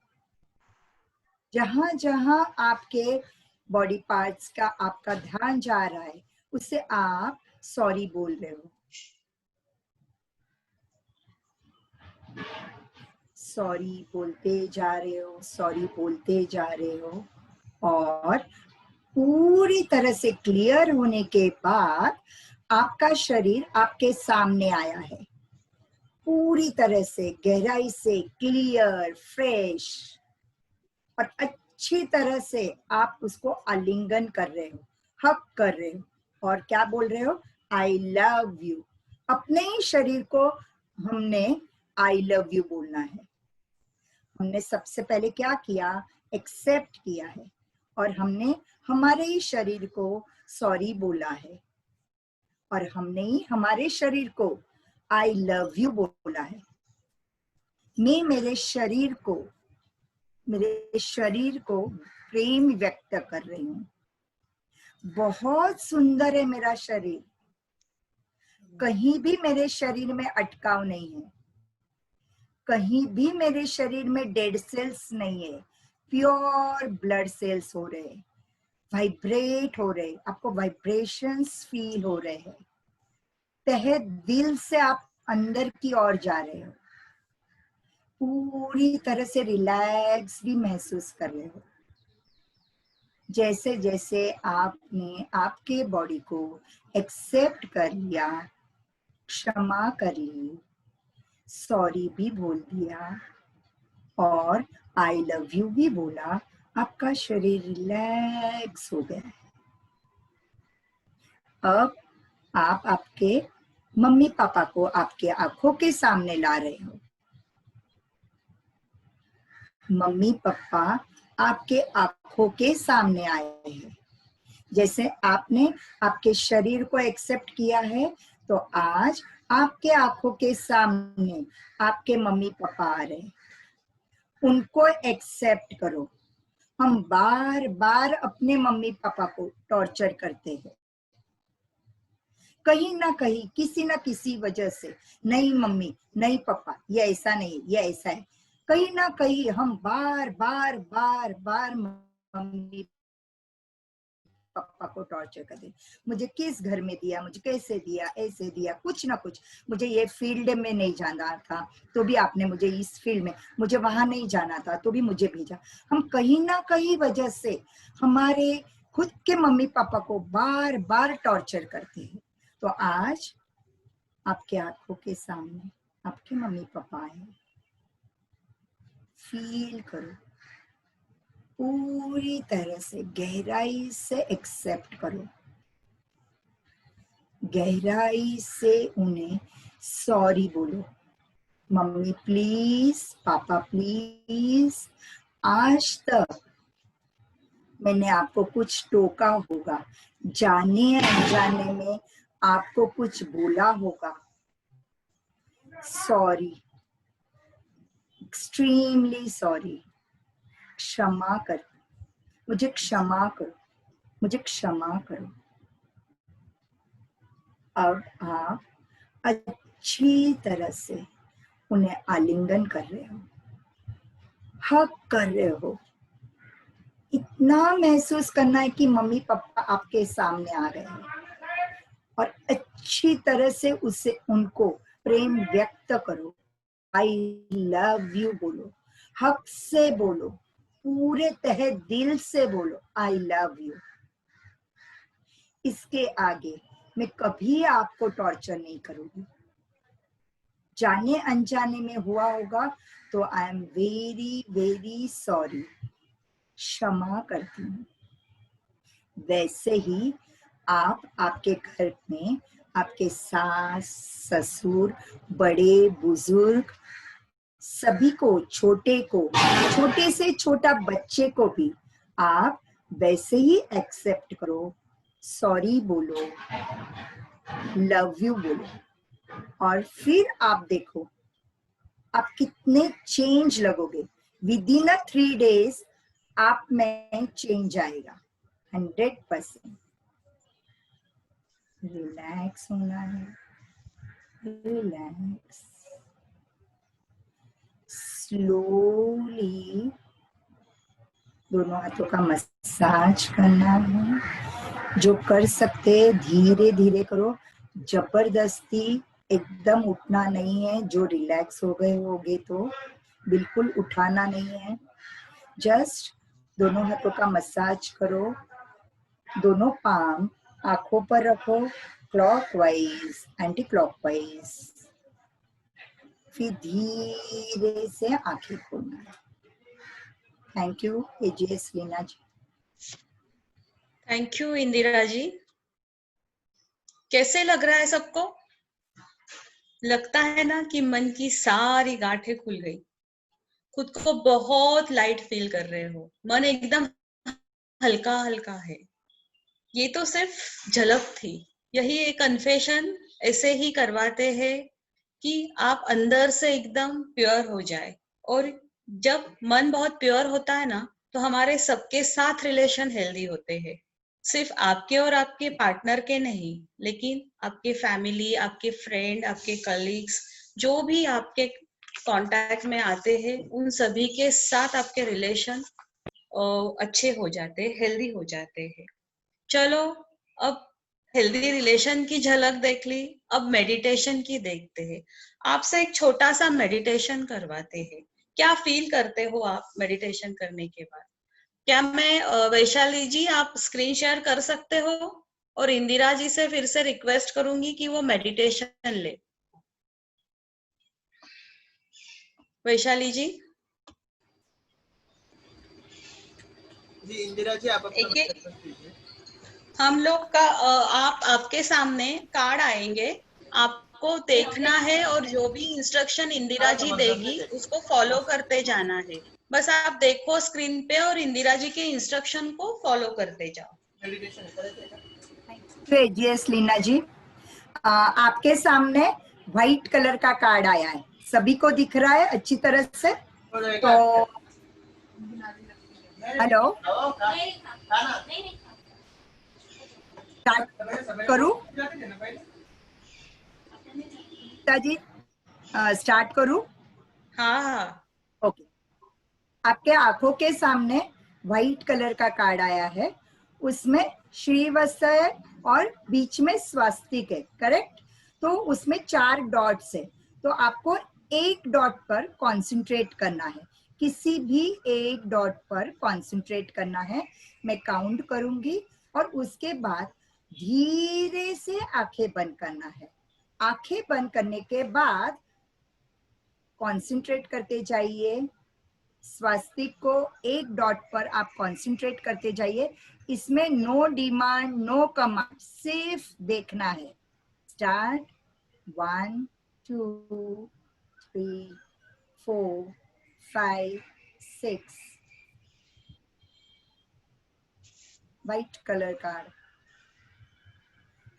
जहां जहां आपके बॉडी पार्ट्स का आपका ध्यान जा रहा है, उससे आप सॉरी बोल रहे हो। सॉरी बोलते जा रहे हो, सॉरी बोलते जा रहे हो, और पूरी तरह से क्लियर होने के बाद आपका शरीर आपके सामने आया है। पूरी तरह से गहराई से क्लियर, फ्रेश और अच्छी तरह से आप उसको आलिंगन कर रहे हो, हक कर रहे हो और क्या बोल रहे हो? I love you. अपने ही शरीर को हमने आई लव यू बोलना है। हमने सबसे पहले क्या किया? एक्सेप्ट किया है और हमने हमारे ही शरीर को सॉरी बोला है और हमने ही हमारे शरीर को आई लव यू बोला है। मैं मेरे शरीर को प्रेम व्यक्त कर रही हूँ। बहुत सुंदर है मेरा शरीर, कहीं भी मेरे शरीर में अटकाव नहीं है, कहीं भी मेरे शरीर में डेड सेल्स नहीं है, प्योर ब्लड सेल्स हो रहे, वाइब्रेट हो रहे, आपको वाइब्रेशंस फील हो रहे हैं, तहे दिल से आप अंदर की ओर जा रहे हो, पूरी तरह से रिलैक्स भी महसूस कर रहे हो। जैसे जैसे आपने आपके बॉडी को एक्सेप्ट कर लिया, क्षमा कर ली, सॉरी भी बोल दिया और आई लव यू भी बोला, आपका शरीर रिलैक्स हो गया है। अब आप आपके मम्मी पापा को आपके आंखों के सामने ला रहे हो। मम्मी पापा आपके आंखों के सामने आए हैं। जैसे आपने आपके शरीर को एक्सेप्ट किया है, तो आज आपके आंखों के सामने आपके मम्मी पापा आ रहे हैं। उनको एक्सेप्ट करो। हम बार बार अपने मम्मी पापा को टॉर्चर करते हैं, कहीं ना कहीं किसी ना किसी वजह से। नहीं मम्मी, नहीं पापा, ये ऐसा नहीं, ये ऐसा है। कहीं ना कहीं हम बार बार बार बार मम्मी पापा को टॉर्चर करते। मुझे किस घर में दिया, मुझे कैसे दिया, ऐसे दिया, कुछ ना कुछ। मुझे ये फील्ड में नहीं जाना था तो भी आपने मुझे इस फील्ड में, मुझे वहां नहीं जाना था तो भी मुझे भेजा। हम कहीं ना कहीं वजह से हमारे खुद के मम्मी पापा को बार बार टॉर्चर करते हैं। तो आज आपके आंखों के सामने आपके मम्मी पापा आए, फील करो, पूरी तरह से गहराई से एक्सेप्ट करो, गहराई से उन्हें सॉरी बोलो। मम्मी प्लीज, पापा प्लीज, आज तक मैंने आपको कुछ टोका होगा, जाने अनजाने में आपको कुछ बोला होगा, सॉरी, एक्सट्रीमली सॉरी, क्षमा कर, मुझे क्षमा करो, मुझे क्षमा करो। अब आप अच्छी तरह से उन्हें आलिंगन कर रहे हो, हक कर रहे हो। इतना महसूस करना है कि मम्मी पापा आपके सामने आ रहे हैं और अच्छी तरह से उसे उनको प्रेम व्यक्त करो। आई लव यू बोलो, हक से बोलो, पूरे तहे दिल से बोलो आई लव यू। इसके आगे मैं कभी आपको टॉर्चर नहीं करूंगी। जाने अनजाने में हुआ होगा तो I am very very sorry, क्षमा करती हूँ। वैसे ही आप आपके घर में आपके सास ससुर, बड़े बुजुर्ग, सभी को, छोटे से छोटा बच्चे को भी आप वैसे ही एक्सेप्ट करो, सॉरी बोलो, लव यू बोलो और फिर आप देखो आप कितने चेंज लगोगे। विद इन 3 days आप में चेंज आएगा 100%। रिलैक्स होना है, रिलैक्स, स्लोली दोनों हाथों का मसाज करना है। जो कर सकते धीरे धीरे करो, जबरदस्ती एकदम उठना नहीं है। जो रिलैक्स हो गए होगे तो बिल्कुल उठाना नहीं है। जस्ट दोनों हाथों का मसाज करो, दोनों पाम आंखों पर रखो, क्लॉकवाइज एंटी क्लॉकवाइज। फिर धीरे से आंखें खोलना है। Thank you AGS Leena ji. Thank you Indira ji. कैसे लग रहा है सबको? लगता है ना कि मन की सारी गांठें खुल गई, खुद को बहुत लाइट फील कर रहे हो, मन एकदम हल्का हल्का है। ये तो सिर्फ झलक थी। यही एक कन्फेशन ऐसे ही करवाते हैं कि आप अंदर से एकदम प्योर हो जाए। और जब मन बहुत प्योर होता है ना, तो हमारे सबके साथ रिलेशन हेल्दी होते हैं। सिर्फ आपके और आपके पार्टनर के नहीं, लेकिन आपके फैमिली, आपके फ्रेंड, आपके कलीग्स, जो भी आपके कांटेक्ट में आते हैं, उन सभी के साथ आपके रिलेशन अच्छे हो जाते हैं, हेल्दी हो जाते हैं। चलो, अब हेल्दी रिलेशन की झलक देख ली, अब मेडिटेशन की देखते हैं। आपसे एक छोटा सा मेडिटेशन करवाते हैं। क्या फील करते हो आप मेडिटेशन करने के बाद? क्या मैं वैशाली जी, आप स्क्रीन शेयर कर सकते हो? और इंदिरा जी से फिर से रिक्वेस्ट करूंगी कि वो मेडिटेशन ले। वैशाली जी। जी इंदिरा जी, आप अपना एक मेडिटेशन कीजिए। हम लोग का आपके सामने कार्ड आएंगे, आपको देखना है और जो भी इंस्ट्रक्शन इंदिरा जी देगी उसको फॉलो करते जाना है। बस आप देखो स्क्रीन पे और इंदिरा जी के इंस्ट्रक्शन को फॉलो करते जाओ। तो एजीएस लीना जी, आपके सामने व्हाइट कलर का कार्ड आया है, सभी को दिख रहा है अच्छी तरह से? तो हेलो, स्टार्ट करूं जी? स्टार्ट करूं? हाँ हाँ। ओके। आपके आंखों के सामने व्हाइट कलर का कार्ड आया है, उसमें श्रीवत्स है और बीच में स्वास्तिक है, करेक्ट? तो उसमें 4 डॉट्स है, तो आपको एक डॉट पर कॉन्सेंट्रेट करना है, किसी भी एक डॉट पर कॉन्सेंट्रेट करना है। मैं काउंट करूंगी और उसके बाद धीरे से आंखें बंद करना है। आंखें बंद करने के बाद कॉन्सेंट्रेट करते जाइए, स्वास्तिक को एक डॉट पर आप कंसंट्रेट करते जाइए। इसमें नो डिमांड, नो कमांड, सिर्फ देखना है। स्टार्ट। 1 2 3 4 5 6। White colour card.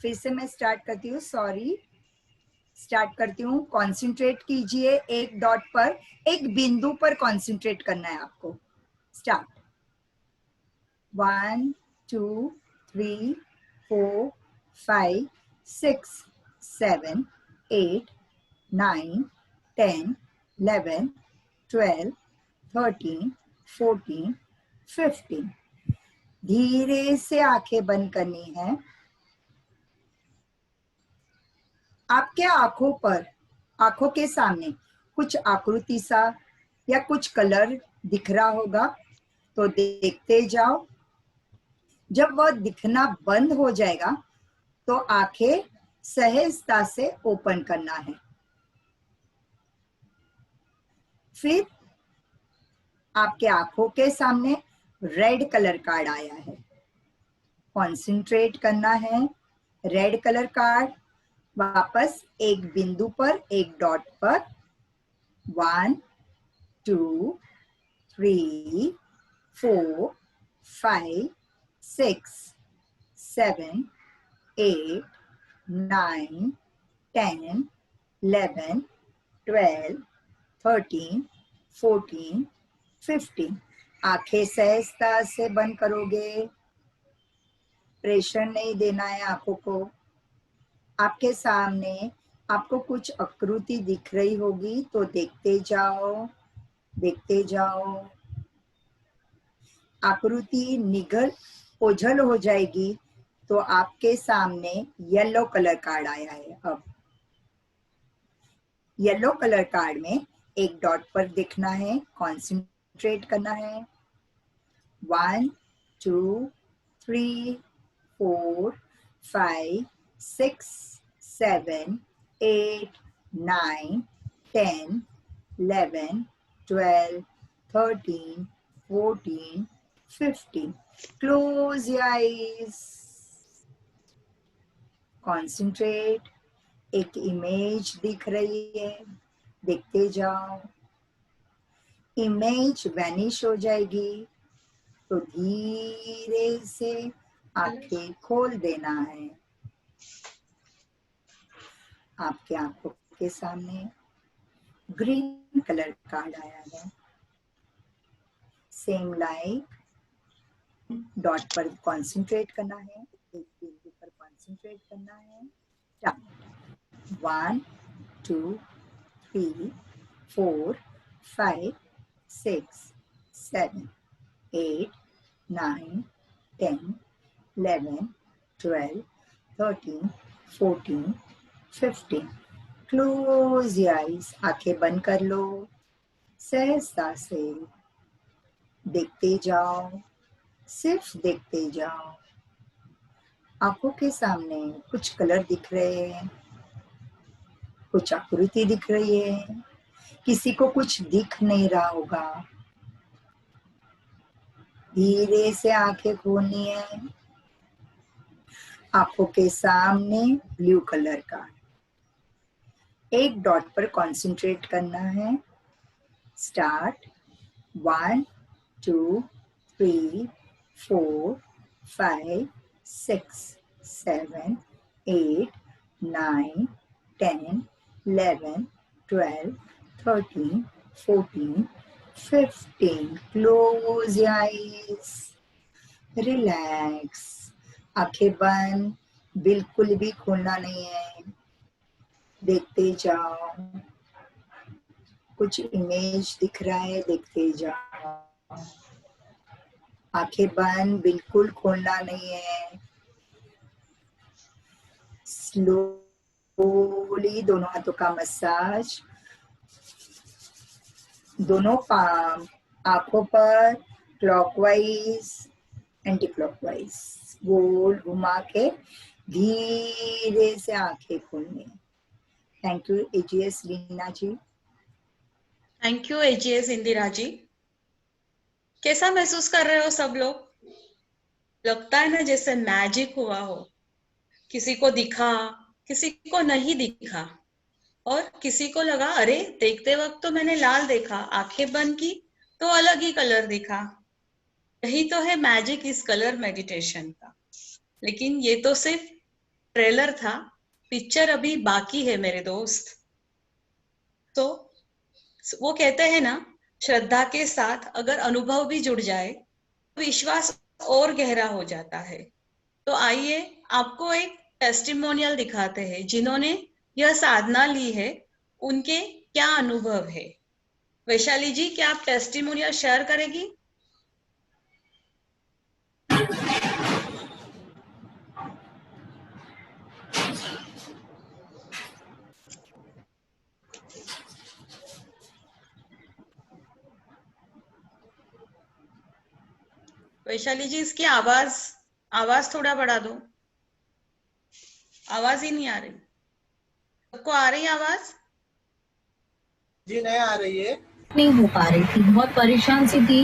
फिर से मैं स्टार्ट करती हूँ, सॉरी, स्टार्ट करती हूँ। कॉन्सेंट्रेट कीजिए एक डॉट पर, एक बिंदु पर कॉन्सेंट्रेट करना है आपको। स्टार्ट। 1 2 3 4 5 6 7 8 9 10 11 12 13 14 15। धीरे से आंखें बंद करनी है। आपके आंखों पर, आंखों के सामने कुछ आकृति सा या कुछ कलर दिख रहा होगा, तो देखते जाओ। जब वह दिखना बंद हो जाएगा तो आंखें सहजता से ओपन करना है। फिर आपके आंखों के सामने रेड कलर कार्ड आया है, कॉन्सेंट्रेट करना है। रेड कलर कार्ड वापस एक बिंदु पर, एक डॉट पर। 1 2 3 4 5 6 7 8 9 10 11 12 13 14 15। आंखें सहजता से बंद करोगे, प्रेशर नहीं देना है आंखों को। आपके सामने आपको कुछ आकृति दिख रही होगी, तो देखते जाओ, देखते जाओ। आकृति निगल ओझल हो जाएगी तो आपके सामने येलो कलर कार्ड आया है। अब येलो कलर कार्ड में एक डॉट पर दिखना है, कॉन्सेंट्रेट करना है। 1 2 3 4 5 6 7 8 9 10, 11, 12, 13, 14, 15. Close your eyes. Concentrate. एक इमेज दिख रही है, देखते जाओ. इमेज वैनिश हो जाएगी तो धीरे से आंखें खोल देना है. आपके आंखों के सामने ग्रीन कलर कार्ड आया है. सेम लाइक डॉट पर कंसंट्रेट करना है, एक बिंदु पर कंसंट्रेट करना है. 1, 2, 3, 4, 5, 6, 7, 8, 9, 10, 11, 12, 13, 14, 15. Close your eyes. आंखें बंद कर लो. सहजता से देखते जाओ, सिर्फ देखते जाओ. आंखों के सामने कुछ कलर दिख रहे हैं, कुछ आकृति दिख रही है. किसी को कुछ दिख नहीं रहा होगा. धीरे से आंखें खोलनी है. आंखों के सामने ब्लू कलर का एक डॉट पर कंसंट्रेट करना है. Start. 1, 2, 3, 4, 5, 6, 7, 8, 9, 10, 11, 12, 13, 14, 15. Close your eyes. Relax. आंखें बंद, बिल्कुल भी खोलना नहीं है. देखते जाओ. कुछ इमेज दिख रहा है, देखते जाओ. आंखें बंद, बिल्कुल खोलना नहीं है. स्लोली दोनों हाथों का मसाज. दोनों पाम आंखों पर क्लॉकवाइज एंटी क्लॉकवाइज गोल घुमा के धीरे से आंखें खोलनी. Thank you AGS Leena ji. Thank you AGS Indira ji. कैसा महसूस कर रहे हो सब लोग? लगता है ना जैसे मैजिक हुआ हो. किसी को दिखा, किसी को नहीं दिखा, और किसी को लगा अरे देखते वक्त तो मैंने लाल देखा, आंखें बंद की तो अलग ही कलर दिखा. यही तो है मैजिक इस कलर मेडिटेशन का. लेकिन ये तो सिर्फ ट्रेलर था, पिक्चर अभी बाकी है मेरे दोस्त. तो वो कहते हैं ना, श्रद्धा के साथ अगर अनुभव भी जुड़ जाए विश्वास और गहरा हो जाता है. तो आइए आपको एक टेस्टिमोनियल दिखाते हैं. जिन्होंने यह साधना ली है उनके क्या अनुभव है. वैशाली जी, क्या आप टेस्टिमोनियल शेयर करेगी? वैशाली जी, इसकी आवाज थोड़ा बढ़ा दो. आवाज ही नहीं आ रही. सबको आ रही आवाज? जी नहीं आ रही है. नहीं हो पा रही थी, बहुत परेशान सी थी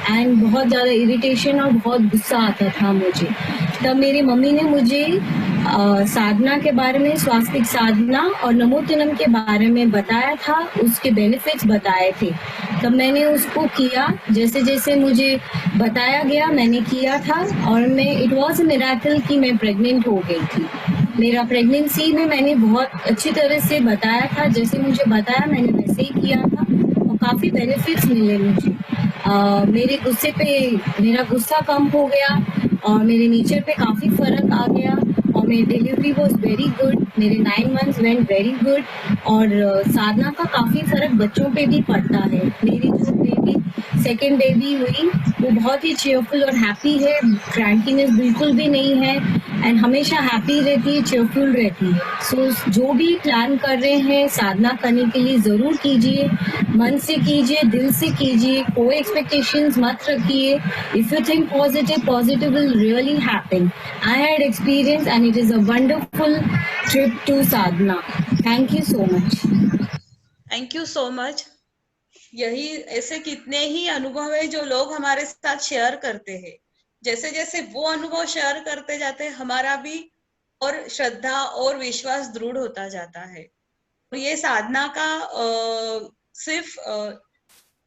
एंड बहुत ज्यादा इरिटेशन और बहुत गुस्सा आता था मुझे. तब मेरी मम्मी ने मुझे साधना के बारे में, स्वास्तिक साधना और नमोतनम के बारे में बताया था, उसके बेनिफिट्स बताए थे. तब मैंने उसको किया, जैसे जैसे मुझे बताया गया मैंने किया था. और मैं इट वॉज अ मिरेकल कि मैं प्रेग्नेंट हो गई थी. मेरा प्रेगनेंसी में मैंने बहुत अच्छी तरह से बताया था, जैसे मुझे बताया मैंने वैसे ही किया था और काफी बेनिफिट्स मिले मुझे. मेरे गुस्से पे मेरा गुस्सा कम हो गया और मेरे नेचर पे काफी फर्क आ गया और मेरी डिलीवरी वॉज वेरी गुड. मेरे 9 months वेंट वेरी गुड. और साधना का काफी फर्क बच्चों पे भी पड़ता है. मेरी जो बेबी सेकेंड बेबी हुई वो बहुत ही चेयरफुल और हैप्पी है. क्रैंकीनेस बिल्कुल भी नहीं है एंड हमेशा हैप्पी रहती है, चेयरफुल रहती है. सो जो भी प्लान कर रहे हैं साधना करने के लिए जरूर कीजिए. मन से कीजिए, दिल से कीजिए, कोई एक्सपेक्टेशंस मत रखिए. If you think positive, positive will really happen. I had experience and it is a wonderful trip to sadhana. Thank you so much. Thank you so much. यही ऐसे कितने ही अनुभव है जो लोग हमारे साथ शेयर करते हैं। जैसे जैसे वो अनुभव शेयर करते जाते हैं, हमारा भी और श्रद्धा और विश्वास दृढ़ होता जाता है। और ये साधना का सिर्फ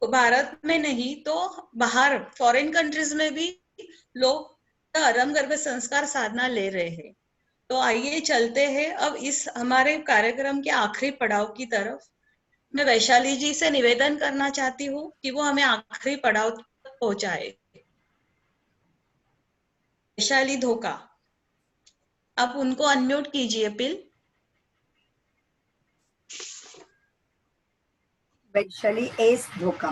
भारत में नहीं तो बाहर फॉरेन कंट्रीज में भी लोग अरम गर्भ संस्कार साधना ले रहे हैं। तो आइए चलते हैं अब इस हमारे कार्यक्रम के आखिरी पड़ाव की तरफ। मैं वैशाली जी से निवेदन करना चाहती हूँ कि वो हमें आखिरी पड़ाव तक पहुंचाए। वैशाली धोका, आप उनको अनम्यूट कीजिए please. Vaishali S Dhoka.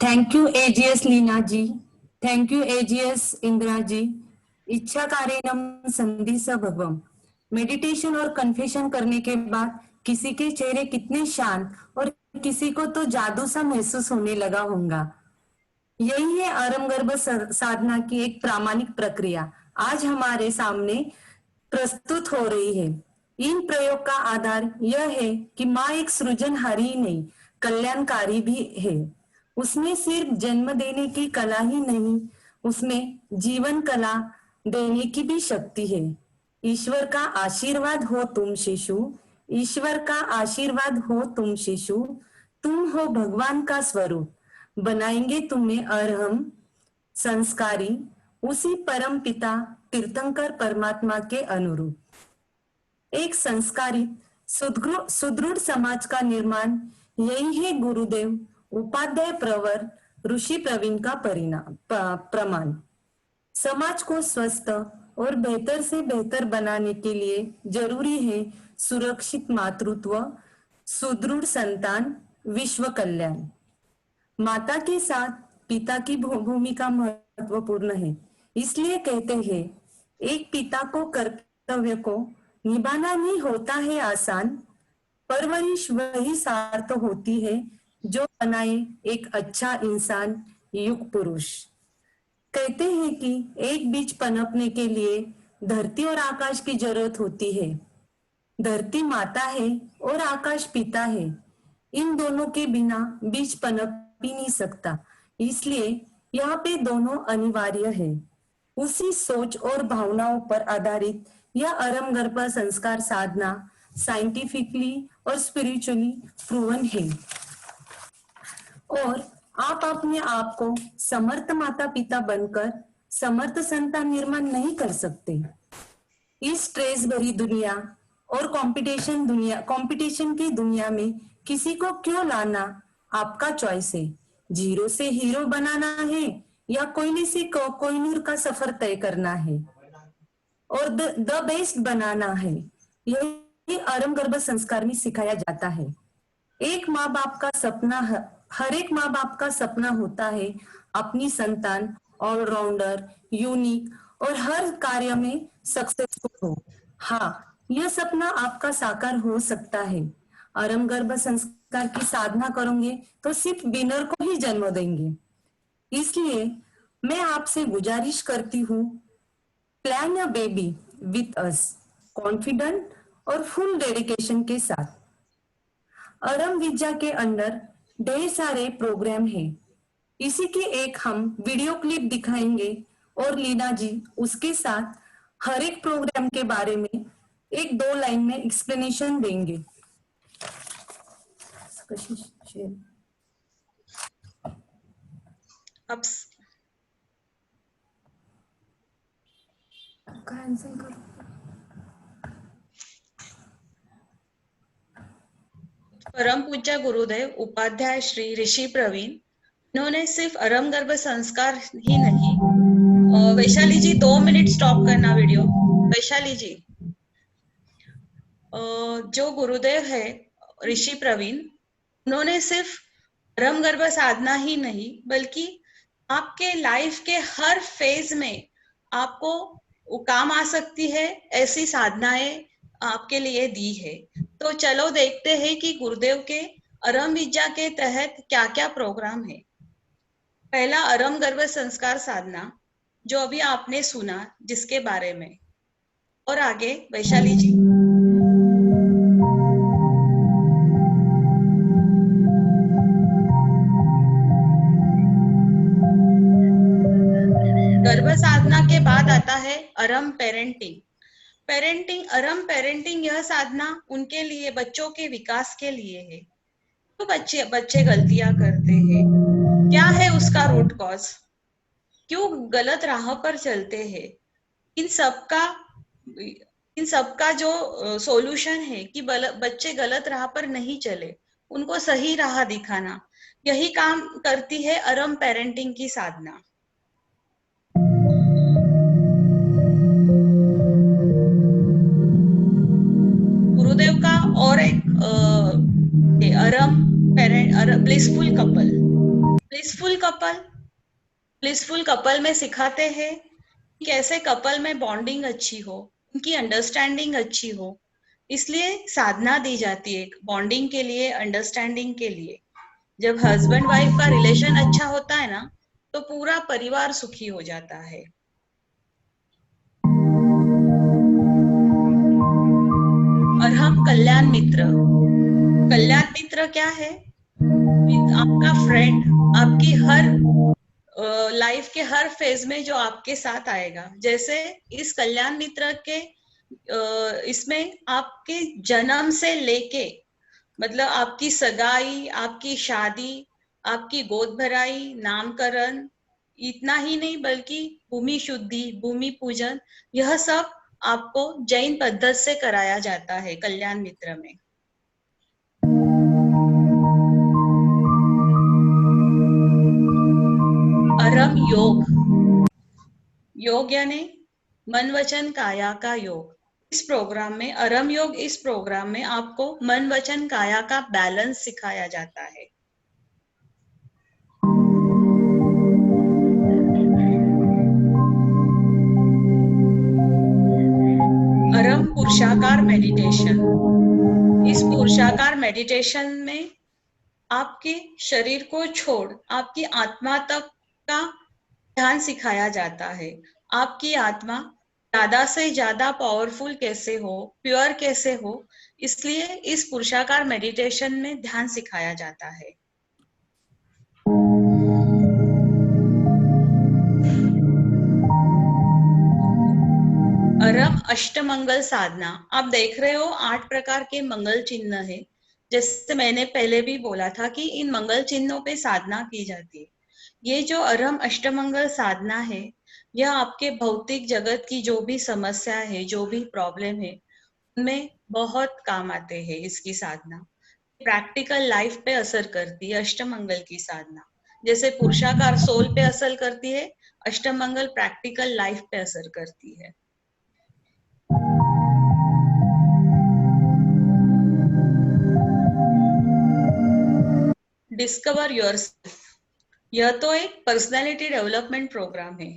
Thank you AGS Leena ji, thank you AGS Indira ji. इच्छा कार्यनम संधि भगवम। मेडिटेशन और कन्फेशन करने के बाद किसी के चेहरे कितने शांत और किसी को तो जादू सा महसूस होने लगा होगा। यही है अरम गर्भ साधना की एक प्रामाणिक प्रक्रिया आज हमारे सामने प्रस्तुत हो रही है। इन प्रयोग का आधार यह है कि माँ एक सृजनहारी ही नहीं, कल्याणकारी भी है। उसमें सिर्फ जन्म देने की कला ही नहीं, उसमें जीवन कला देने की भी शक्ति है। ईश्वर का आशीर्वाद हो तुम शिशु, ईश्वर का आशीर्वाद हो तुम शिशु, तुम हो भगवान का स्वरूप, बनाएंगे तुम्हें अरहम संस्कारी, उसी परम पिता तीर्थंकर परमात्मा के अनुरूप। एक संस्कारित सुदृढ़ समाज का निर्माण यही है गुरुदेव उपाध्याय प्रवर ऋषि प्रवीण का प्रमाण। समाज को स्वस्थ और बेहतर से बेहतर बनाने के लिए जरूरी है सुरक्षित मातृत्व, सुदृढ़ संतान, विश्व कल्याण। माता के साथ पिता की भूमिका महत्वपूर्ण है। इसलिए कहते हैं एक पिता को कर्तव्य को निभाना नहीं होता है आसान, परवरिश वही सार्थ होती है जो बनाए एक अच्छा इंसान, युग पुरुष। कहते हैं कि एक बीज पनपने के लिए धरती और आकाश की जरूरत होती है। धरती माता है और आकाश पिता है। इन दोनों के बिना बीज पनप ही नहीं सकता, इसलिए यहाँ पे दोनों अनिवार्य है। उसी सोच और भावनाओं पर आधारित यह अरम गर्भ संस्कार साधना साइंटिफिकली और स्पिरिचुअली प्रूवन है। और आप अपने आप को समर्थ माता पिता बनकर समर्थ संतान निर्माण नहीं कर सकते। इस स्ट्रेस भरी दुनिया और कंपटीशन की दुनिया में किसी को क्यों लाना आपका चॉइस है। जीरो से हीरो बनाना है या कोयले से कोहिनूर का सफर तय करना है और द बेस्ट बनाना है। यही अरम गर्भ संस्कार में सिखाया जाता है। एक माँ बाप का सपना, हर एक माँ बाप का सपना होता है अपनी संतान ऑलराउंडर, यूनिक और हर कार्य में सक्सेसफुल हो। हाँ, यह सपना आपका साकार हो सकता है। अरम गर्भ संस्कार की साधना करोगे तो सिर्फ विनर को ही जन्म देंगे। इसलिए मैं आपसे गुजारिश करती हूँ, plan a baby with us, confident और फुल डेडिकेशन के साथ। अरम विद्या के अंदर ढेर सारे प्रोग्राम हैं। इसी की एक हम वीडियो क्लिप दिखाएंगे और लीना जी उसके साथ हर एक प्रोग्राम के बारे में 1-2 लाइन में एक्सप्लेनेशन देंगे। अब कैंसिल करो। परम पूज्य गुरुदेव उपाध्याय श्री ऋषि प्रवीण, इन्होंने सिर्फ अरम गर्भ संस्कार ही नहीं, वैशाली जी 2 मिनट स्टॉप करना वीडियो। वैशाली जी, जो गुरुदेव है ऋषि प्रवीण, उन्होंने सिर्फ अरम गर्भ साधना ही नहीं बल्कि आपके लाइफ के हर फेज में आपको काम आ सकती है ऐसी साधनाएं आपके लिए दी है। तो चलो देखते हैं कि गुरुदेव के अरम विद्या के तहत क्या क्या प्रोग्राम है। पहला अरम गर्भ संस्कार साधना, जो अभी आपने सुना जिसके बारे में, और आगे वैशाली जी। अरम पेरेंटिंग। अरम पेरेंटिंग यह साधना उनके लिए, बच्चों के विकास के लिए है। तो बच्चे गलतियां करते हैं, क्या है उसका रूट कॉज, क्यों गलत राह पर चलते हैं, इन सबका जो सॉल्यूशन है कि बच्चे गलत राह पर नहीं चले, उनको सही राह दिखाना, यही काम करती है अरम पेरेंटिंग की साधना। गुरुदेव का और एक ब्लिसफुल कपल में सिखाते हैं कि कैसे कपल में बॉन्डिंग अच्छी हो, उनकी अंडरस्टैंडिंग अच्छी हो, इसलिए साधना दी जाती है बॉन्डिंग के लिए, अंडरस्टैंडिंग के लिए। जब हस्बैंड वाइफ का रिलेशन अच्छा होता है ना, तो पूरा परिवार सुखी हो जाता है। और हम कल्याण मित्र क्या है? आपका फ्रेंड, आपकी हर लाइफ के हर फेज में जो आपके साथ आएगा। जैसे इस कल्याण मित्र के इसमें आपके जन्म से लेके, मतलब आपकी सगाई, आपकी शादी, आपकी गोद भराई, नामकरण, इतना ही नहीं बल्कि भूमि शुद्धि, भूमि पूजन, यह सब आपको जैन पद्धति से कराया जाता है कल्याण मित्र में। अरम योग यानी मन वचन काया का योग। इस प्रोग्राम में अरम योग, इस प्रोग्राम में आपको मन वचन काया का बैलेंस सिखाया जाता है। अरम पुरुषाकार मेडिटेशन। इस पुरुषाकार मेडिटेशन में आपके शरीर को छोड़ आपकी आत्मा तक का ध्यान सिखाया जाता है। आपकी आत्मा ज्यादा से ज्यादा पावरफुल कैसे हो, प्योर कैसे हो, इसलिए इस पुरुषाकार मेडिटेशन में ध्यान सिखाया जाता है। अरम अष्टमंगल साधना। आप देख रहे हो 8 प्रकार के मंगल चिन्ह है। जैसे मैंने पहले भी बोला था कि इन मंगल चिन्हों पे साधना की जाती है। ये जो अरम अष्टमंगल साधना है, यह आपके भौतिक जगत की जो भी समस्या है, जो भी प्रॉब्लम है, उनमें बहुत काम आते हैं। इसकी साधना प्रैक्टिकल लाइफ पे असर करती है। अष्टमंगल की साधना जैसे पुरुषाकार सोल पे असर करती है, अष्टमंगल प्रैक्टिकल लाइफ पे असर करती है। डिस्कवर योरसेल्फ, यह तो एक पर्सनालिटी डेवलपमेंट प्रोग्राम है,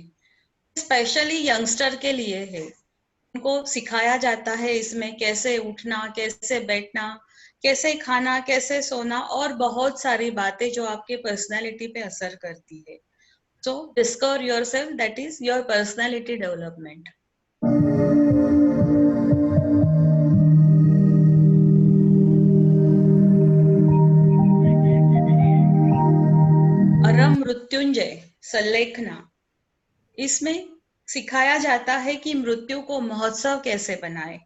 स्पेशली यंगस्टर के लिए है। उनको सिखाया जाता है इसमें कैसे उठना, कैसे बैठना, कैसे खाना, कैसे सोना और बहुत सारी बातें जो आपके पर्सनालिटी पे असर करती है। So discover yourself, that is your personality development. अरम मृत्युंजय संलेखना। इसमें सिखाया जाता है कि मृत्यु को महोत्सव कैसे बनाए,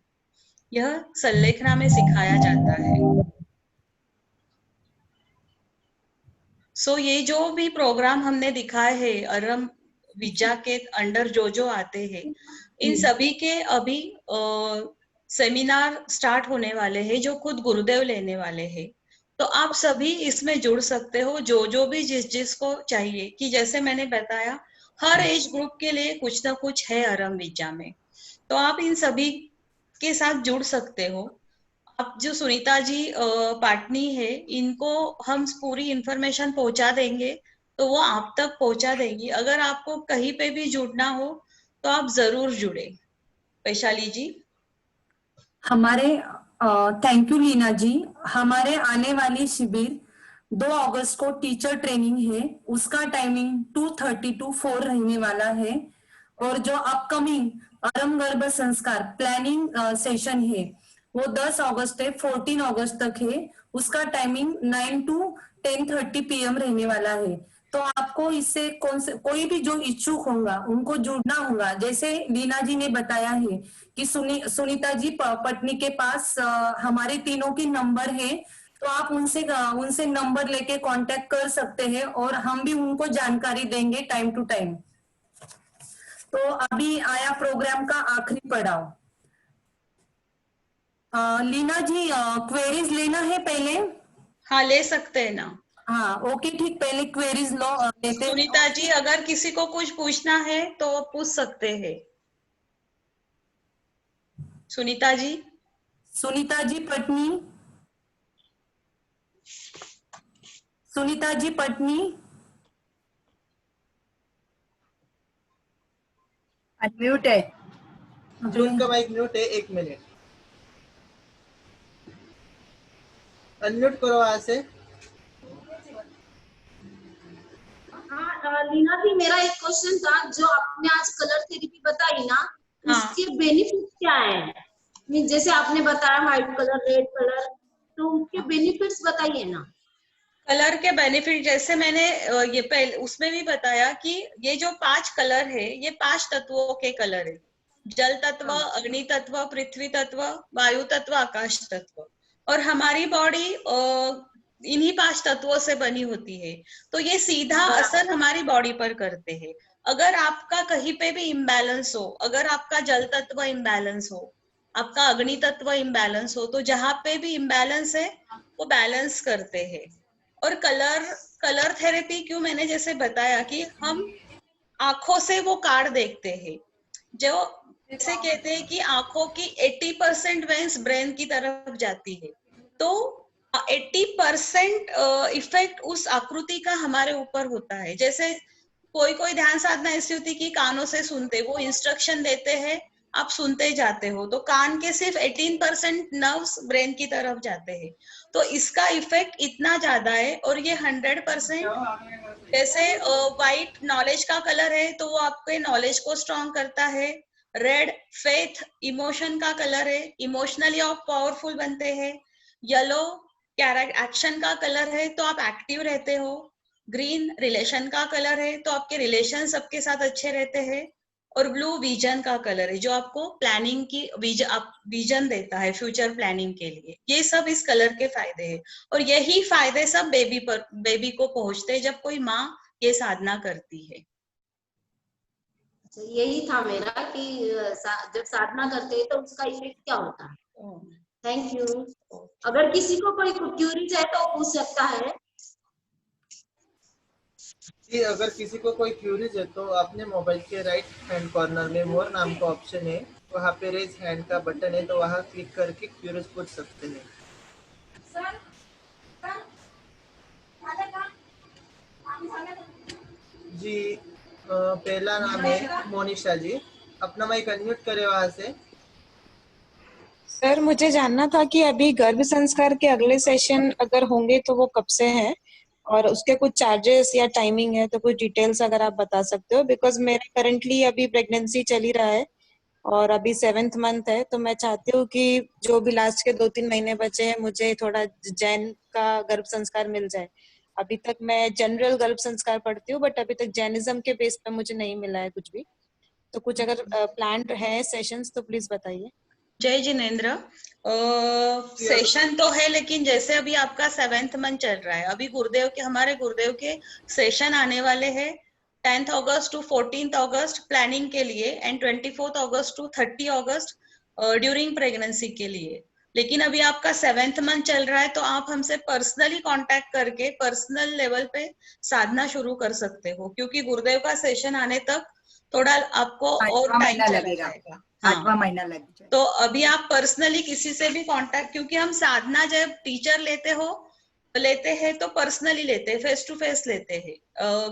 यह संलेखना में सिखाया जाता है। सो ये जो भी प्रोग्राम हमने दिखाए हैं अरम विद्या के अंडर जो आते हैं, इन सभी के अभी सेमिनार स्टार्ट होने वाले हैं जो खुद गुरुदेव लेने वाले हैं। तो आप सभी इसमें जुड़ सकते हो, जो भी जिसको चाहिए। कि जैसे मैंने बताया हर एज ग्रुप के लिए कुछ ना कुछ है अरम विद्या में, तो आप इन सभी के साथ जुड़ सकते हो। आप जो सुनीता जी पाटनी है, इनको हम पूरी इंफॉर्मेशन पहुंचा देंगे, तो वो आप तक पहुंचा देंगी। अगर आपको कहीं पे भी जुड़ना हो तो आप जरूर जुड़े। वैशाली जी। हमारे थैंक यू लीना जी। हमारे आने वाली शिविर 2 अगस्त को टीचर ट्रेनिंग है, उसका टाइमिंग 2:30 to 4 रहने वाला है। और जो अपकमिंग अरम गर्भ संस्कार प्लानिंग सेशन है वो 10 अगस्त से 14 अगस्त तक है, उसका टाइमिंग 9 to 10:30 PM रहने वाला है। तो आपको इससे कोई भी जो इच्छुक होगा उनको जुड़ना होगा। जैसे लीना जी ने बताया है कि सुनीता जी पटनी के पास हमारे तीनों की नंबर है, तो आप उनसे नंबर लेके कांटेक्ट कर सकते हैं और हम भी उनको जानकारी देंगे टाइम टू टाइम। तो अभी आया प्रोग्राम का आखिरी पड़ाव। लीना जी क्वेरीज लेना है पहले? हाँ, ले सकते हैं ना। हाँ ओके ठीक, पहले क्वेरीज लो लेते हैं। सुनीता जी, अगर किसी को कुछ पूछना है तो वो पूछ सकते हैं। सुनीता जी पटनी, सुनीता जी पटनी अनम्यूट है। जी उनका माइक म्यूट है, 1 मिनट। अनम्यूट करो वहां से। हाँ लीना जी, मेरा एक क्वेश्चन था, जो आपने आज कलर थेरेपी बताई ना, उसके बेनिफिट क्या है? जैसे आपने बताया व्हाइट कलर, रेड कलर, तो उसके बेनिफिट्स बताइए ना। कलर के बेनिफिट जैसे मैंने ये पहले उसमें भी बताया कि ये जो 5 कलर है, ये 5 तत्वों के कलर है। जल तत्व, अग्नि तत्व, पृथ्वी तत्व, वायु तत्व, आकाश तत्व। और हमारी बॉडी इन्हीं 5 तत्वों से बनी होती है, तो ये सीधा असर हमारी बॉडी पर करते हैं। अगर आपका कहीं पे भी इम्बैलेंस हो, अगर आपका जल तत्व इम्बैलेंस हो, आपका अग्नि तत्व इम्बैलेंस हो, तो जहां पे भी इम्बैलेंस है वो बैलेंस करते हैं। और कलर थेरेपी क्यों, मैंने जैसे बताया कि हम आंखों से वो कार्ड देखते हैं, जो जैसे कहते हैं कि आंखों की 80% वेन्स ब्रेन की तरफ जाती है, तो 80% इफेक्ट उस आकृति का हमारे ऊपर होता है। जैसे कोई ध्यान साधना ऐसी होती है कि कानों से सुनते, वो इंस्ट्रक्शन देते हैं, आप सुनते जाते हो, तो कान के सिर्फ 18% नर्व्स ब्रेन की तरफ जाते हैं, तो इसका इफेक्ट इतना ज्यादा है। और ये 100%, जैसे व्हाइट नॉलेज का कलर है तो वो आपके नॉलेज को स्ट्रॉन्ग करता है। रेड फेथ इमोशन का कलर है, इमोशनली आप पावरफुल बनते हैं। येलो कैरेक्टर एक्शन का कलर है, तो आप एक्टिव रहते हो। ग्रीन रिलेशन का कलर है, तो आपके रिलेशन सबके साथ अच्छे रहते हैं। और ब्लू विजन का कलर है, जो आपको प्लानिंग की विजन देता है फ्यूचर प्लानिंग के लिए। ये सब इस कलर के फायदे हैं, और यही फायदे सब बेबी को पहुंचते हैं जब कोई माँ ये साधना करती है। अच्छा, यही था मेरा कि जब साधना करते हैं तो उसका इफेक्ट क्या होता है। Thank you. अगर किसी को कोई क्यूरीज है तो पूछ सकता है। जी अगर किसी को कोई क्यूरीज है तो अपने मोबाइल के राइट हैंड कॉर्नर में मोर नाम का ऑप्शन है, वहाँ पे रेज हैंड का बटन है, तो वहाँ क्लिक करके क्यूरीज पूछ सकते हैं। जी पहला नाम है मोनिशा जी, अपना माइक अनम्यूट करें वहाँ से। सर मुझे जानना था कि अभी गर्भ संस्कार के अगले सेशन अगर होंगे तो वो कब से हैं, और उसके कुछ चार्जेस या टाइमिंग है तो कुछ डिटेल्स अगर आप बता सकते हो। बिकॉज मेरा करंटली अभी प्रेगनेंसी चल ही रहा है और अभी 7th मंथ है, तो मैं चाहती हूँ कि जो भी लास्ट के 2-3 महीने बचे हैं मुझे थोड़ा जैन का गर्भ संस्कार मिल जाए। अभी तक मैं जनरल गर्भ संस्कार पढ़ती हूँ, बट अभी तक जैनिज्म के बेस पे मुझे नहीं मिला है कुछ भी। तो कुछ अगर प्लान है सेशंस तो प्लीज बताइए। जय जिनेन्द्र। सेशन तो है, लेकिन जैसे अभी आपका 7th मंथ चल रहा है, अभी हमारे गुरुदेव के सेशन आने वाले हैं 10th August to 14th August planning के लिए, एंड 24th अगस्त टू 30 अगस्त ड्यूरिंग प्रेगनेंसी के लिए। लेकिन अभी आपका 7th मंथ चल रहा है, तो आप हमसे पर्सनली कांटेक्ट करके पर्सनल लेवल पे साधना शुरू कर सकते हो, क्योंकि गुरुदेव का सेशन आने तक थोड़ा आपको और टाइम लगेगा। 8वां महीना लग जाए। तो अभी आप पर्सनली किसी से भी कांटेक्ट, क्योंकि हम साधना जब टीचर लेते हैं तो पर्सनली लेते हैं, फेस टू फेस लेते हैं,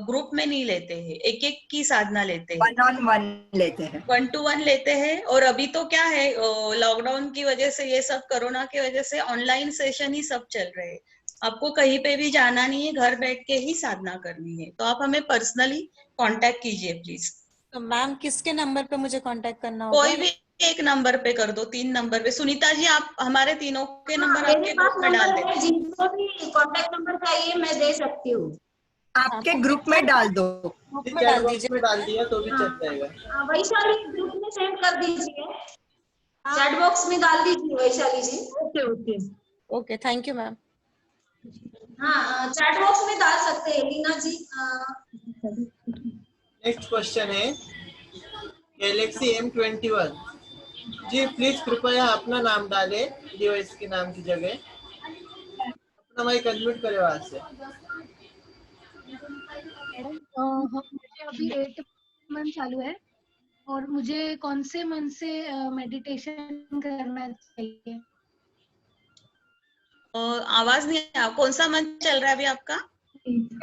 ग्रुप में नहीं लेते हैं, एक की साधना लेते हैं, 1-on-1 लेते हैं, 1-to-1 लेते हैं। और अभी तो क्या है, लॉकडाउन की वजह से, ये सब कोरोना की वजह से ऑनलाइन सेशन ही सब चल रहे हैं। आपको कहीं पे भी जाना नहीं है, घर बैठ के ही साधना करनी है, तो आप हमें पर्सनली कांटेक्ट कीजिए प्लीज। तो मैम किसके नंबर पे मुझे कांटेक्ट करना होगा? कोई भी एक नंबर पे कर दो, 3 नंबर पे। सुनीता जी आप हमारे तीनों के नंबर मेरे आपके पास ग्रुप में डाल नंबर है, देना। जिनको भी कांटेक्ट नंबर चाहिए मैं दे सकती हूँ। आपके ग्रुप में डाल दो। चैट बॉक्स में डाल दिया तो भी चल जाएगा। वैशाली ग्रुप में सेंड कर दीजिए, चैट बॉक्स में डाल दीजिए Vaishali ji. Okay okay okay, thank you ma'am. हाँ, चैट बॉक्स में डाल सकते हैं लीना जी। नेक्स्ट क्वेश्चन है गैलेक्सी M21। जी प्लीज कृपया अपना नाम डालें डिवाइस के नाम की जगह। अपना माइक अनम्यूट करें वहां से। मैडम मुझे अभी 8 मंथ चालू है और मुझे कौन से मंथ से मेडिटेशन करना चाहिए? आवाज नहीं आया, कौन सा मंथ चल रहा है अभी आपका?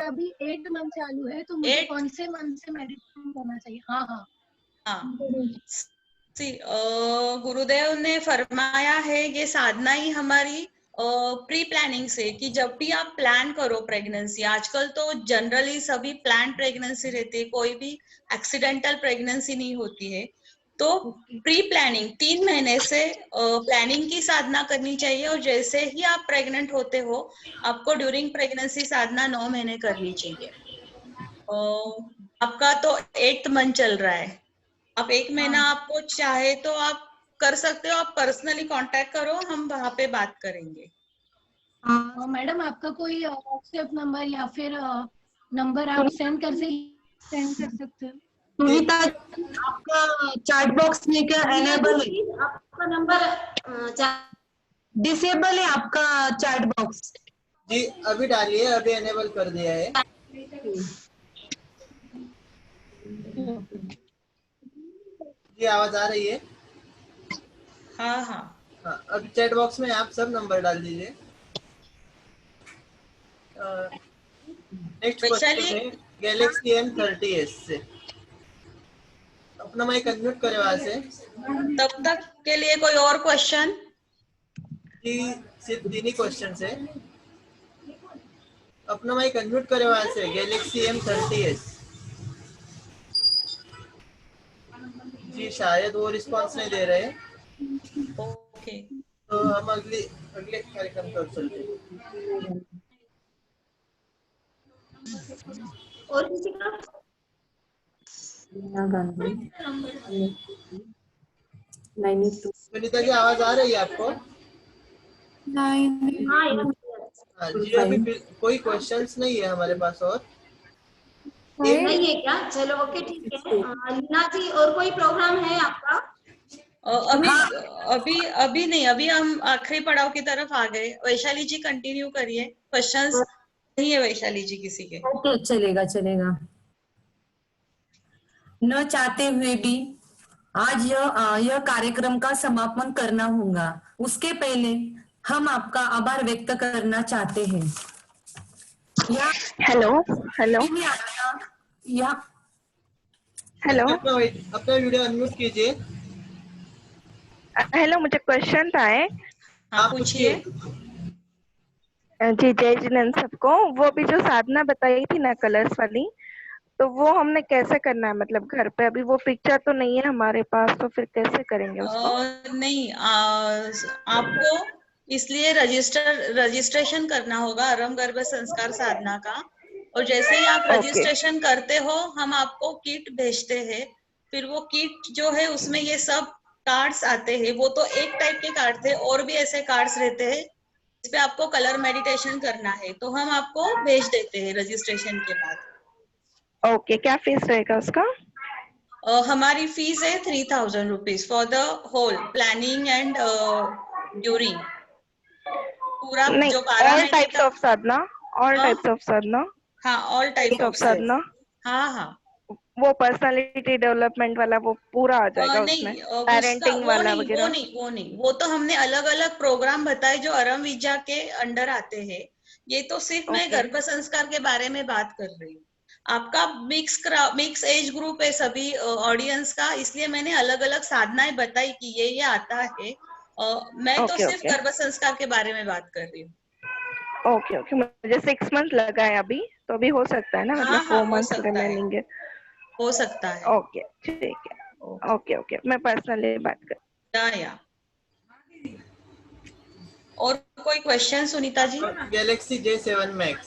अभी 8 मंथ चालू है तो मुझे कौन से मंथ से मेडिटेशन करना चाहिए? हाँ हाँ हाँ, गुरुदेव ने फरमाया है ये साधना ही हमारी प्री प्लानिंग से, कि जब भी आप प्लान करो प्रेगनेंसी, आजकल तो जनरली सभी प्लान प्रेगनेंसी रहती है, कोई भी एक्सीडेंटल प्रेगनेंसी नहीं होती है। तो प्री प्लानिंग 3 महीने से प्लानिंग की साधना करनी चाहिए, और जैसे ही आप प्रेग्नेंट होते हो आपको ड्यूरिंग प्रेगनेंसी साधना 9 महीने करनी चाहिए। आपका तो 8th मंथ चल रहा है, आप 1 महीना आपको चाहे तो आप कर सकते हो, आप पर्सनली कांटेक्ट करो, हम वहां पे बात करेंगे। मैडम आपका कोई व्हाट्सएप नंबर या फिर नंबर आप सेंड कर सकते हो? सुनीता आपका चैट बॉक्स में क्या एनेबल है? आपका नंबर डिसेबल है आपका चैट बॉक्स? जी अभी डालिए, अभी एनेबल कर दिया है। जी आवाज आ रही है? हाँ हाँ हाँ, अब चैट बॉक्स में आप सब नंबर डाल दीजिए। नेक्स्ट क्वेश्चन है गैलेक्सी M30s से। अपना माइक अनम्यूट करें वहां से। तब तक के लिए कोई और क्वेश्चन? जी सिर्फ 3 ही क्वेश्चन है। अपना माइक अनम्यूट करें वहां से। Galaxy M30s। जी शायद वो रिस्पांस नहीं दे रहे। ओके, तो हम अगले कार्यक्रम पर चलते हैं। और किसी का? सुनीता जी आवाज आ रही है आपको? हाँ जी, अभी कोई क्वेश्चंस नहीं है हमारे पास और। नहीं है क्या? चलो ओके ठीक है। लीना जी और कोई प्रोग्राम है आपका? अभी नहीं, अभी हम आखिरी पड़ाव की तरफ आ गए। वैशाली जी कंटिन्यू करिए, क्वेश्चंस नहीं है वैशाली जी किसी के? ओके चलेगा चलेगा। न चाहते हुए भी आज यह कार्यक्रम का समापन करना होगा। उसके पहले हम आपका आभार व्यक्त करना चाहते हैं। हेलो अपना वीडियो अनम्यूट कीजिए। हेलो, मुझे क्वेश्चन था। हाँ पूछिए। जी जय जिनेंद्र सबको। वो भी जो साधना बताई थी ना कलर्स वाली, तो वो हमने कैसे करना है? मतलब घर पे अभी वो पिक्चर तो नहीं है हमारे पास, तो फिर कैसे करेंगे उसको? नहीं, आपको इसलिए रजिस्ट्रेशन करना होगा आरंभ गर्भ संस्कार साधना का, और जैसे ही आप रजिस्ट्रेशन करते हो हम आपको किट भेजते हैं। फिर वो किट जो है उसमें ये सब कार्ड्स आते हैं। वो तो एक टाइप के कार्ड थे, और भी ऐसे कार्ड्स रहते हैं इस पे आपको कलर मेडिटेशन करना है, तो हम आपको भेज देते हैं रजिस्ट्रेशन के बाद। ओके, क्या फीस रहेगा उसका? हमारी फीस है 3000 rupees for the whole planning and during पूरा जो ऑल टाइप्स ऑफ साधना, ऑल टाइप्स ऑफ साधना। हाँ, ऑल टाइप्स ऑफ साधना। हाँ हाँ, वो पर्सनालिटी डेवलपमेंट वाला वो पूरा आ जाएगा उसमें? पेरेंटिंग वाला वगैरह? वो नहीं, वो तो हमने अलग अलग प्रोग्राम बताए जो अरम विद्या के अंडर आते हैं। ये तो सिर्फ मैं गर्भ संस्कार के बारे में बात कर रही हूँ। आपका मिक्स एज ग्रुप है सभी ऑडियंस का, इसलिए मैंने अलग अलग साधनाएं बताई कि ये आता है। मैं तो सिर्फ गर्भ संस्कार के बारे में बात कर रही हूँ। ओके ओके, मुझे 6 मंथ लगा है अभी, तो अभी हो सकता है ना? मतलब 4 मंथ रिमेनिंग है। हो सकता है। ओके ठीक है। ओके ओके, मैं पर्सनली बात कर। या और कोई question Sunita ji? Galaxy J7 Max।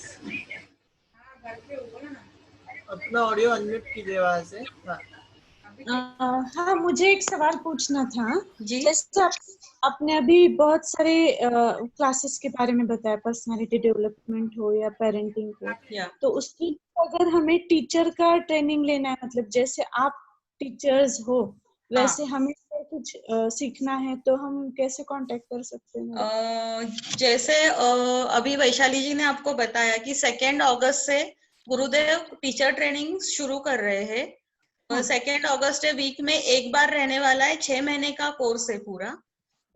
अपना ऑडियो अनम्यूट कीजिए वहां से। हाँ। हाँ, मुझे एक सवाल पूछना था। जी। जैसे आपने अभी बहुत सारे क्लासेस के बारे में बताया, पर्सनालिटी डेवलपमेंट हो या पेरेंटिंग हो, तो उसकी अगर हमें टीचर का ट्रेनिंग लेना है, मतलब जैसे आप टीचर्स हो वैसे हमें कुछ सीखना है, तो हम कैसे कांटेक्ट कर सकते हैं? जैसे अभी वैशाली जी ने आपको बताया कि 2 अगस्त से गुरुदेव टीचर ट्रेनिंग शुरू कर रहे हैं। 2 अगस्त वीक में एक बार रहने वाला है, 6 महीने का कोर्स है पूरा।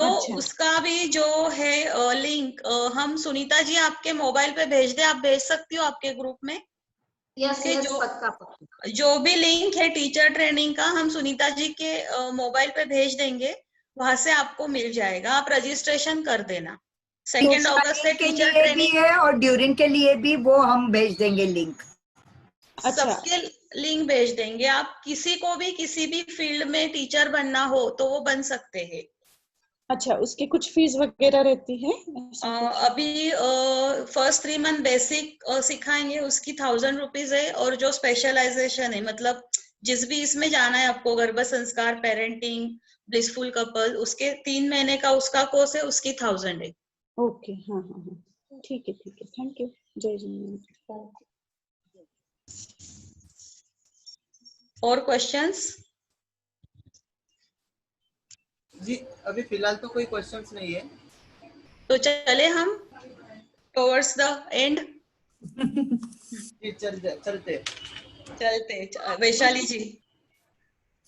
तो उसका भी जो है लिंक हम सुनीता जी आपके मोबाइल पे भेज दे, आप भेज सकती हो आपके ग्रुप में? यस, पक्का। जो भी लिंक है टीचर ट्रेनिंग का हम सुनीता जी के मोबाइल पे भेज देंगे, वहां से आपको मिल जाएगा, आप रजिस्ट्रेशन कर देना। 2 अगस्त से टीचर ट्रेनिंग है और ड्यूरिंग के लिए भी वो हम भेज देंगे लिंक। सबके लिंक भेज देंगे। आप किसी को भी किसी भी फील्ड में टीचर बनना हो तो वो बन सकते हैं। अच्छा, उसकी कुछ फीस वगैरह रहती है? अभी फर्स्ट 3 मंथ बेसिक सिखाएंगे, उसकी 1000 रुपीज है। और जो स्पेशलाइजेशन है, मतलब जिस भी इसमें जाना है आपको, गर्भ संस्कार, पेरेंटिंग, ब्लिसफुल कपल, उसके 3 महीने का उसका कोर्स है, उसकी 1000 है। ओके, हाँ, ठीक है, थैंक यू। जय जिनेंद्र। और क्वेश्चंस? जी अभी फिलहाल तो कोई क्वेश्चंस नहीं है, तो चले हम टुवर्ड्स द एंड। चलते वैशाली जी,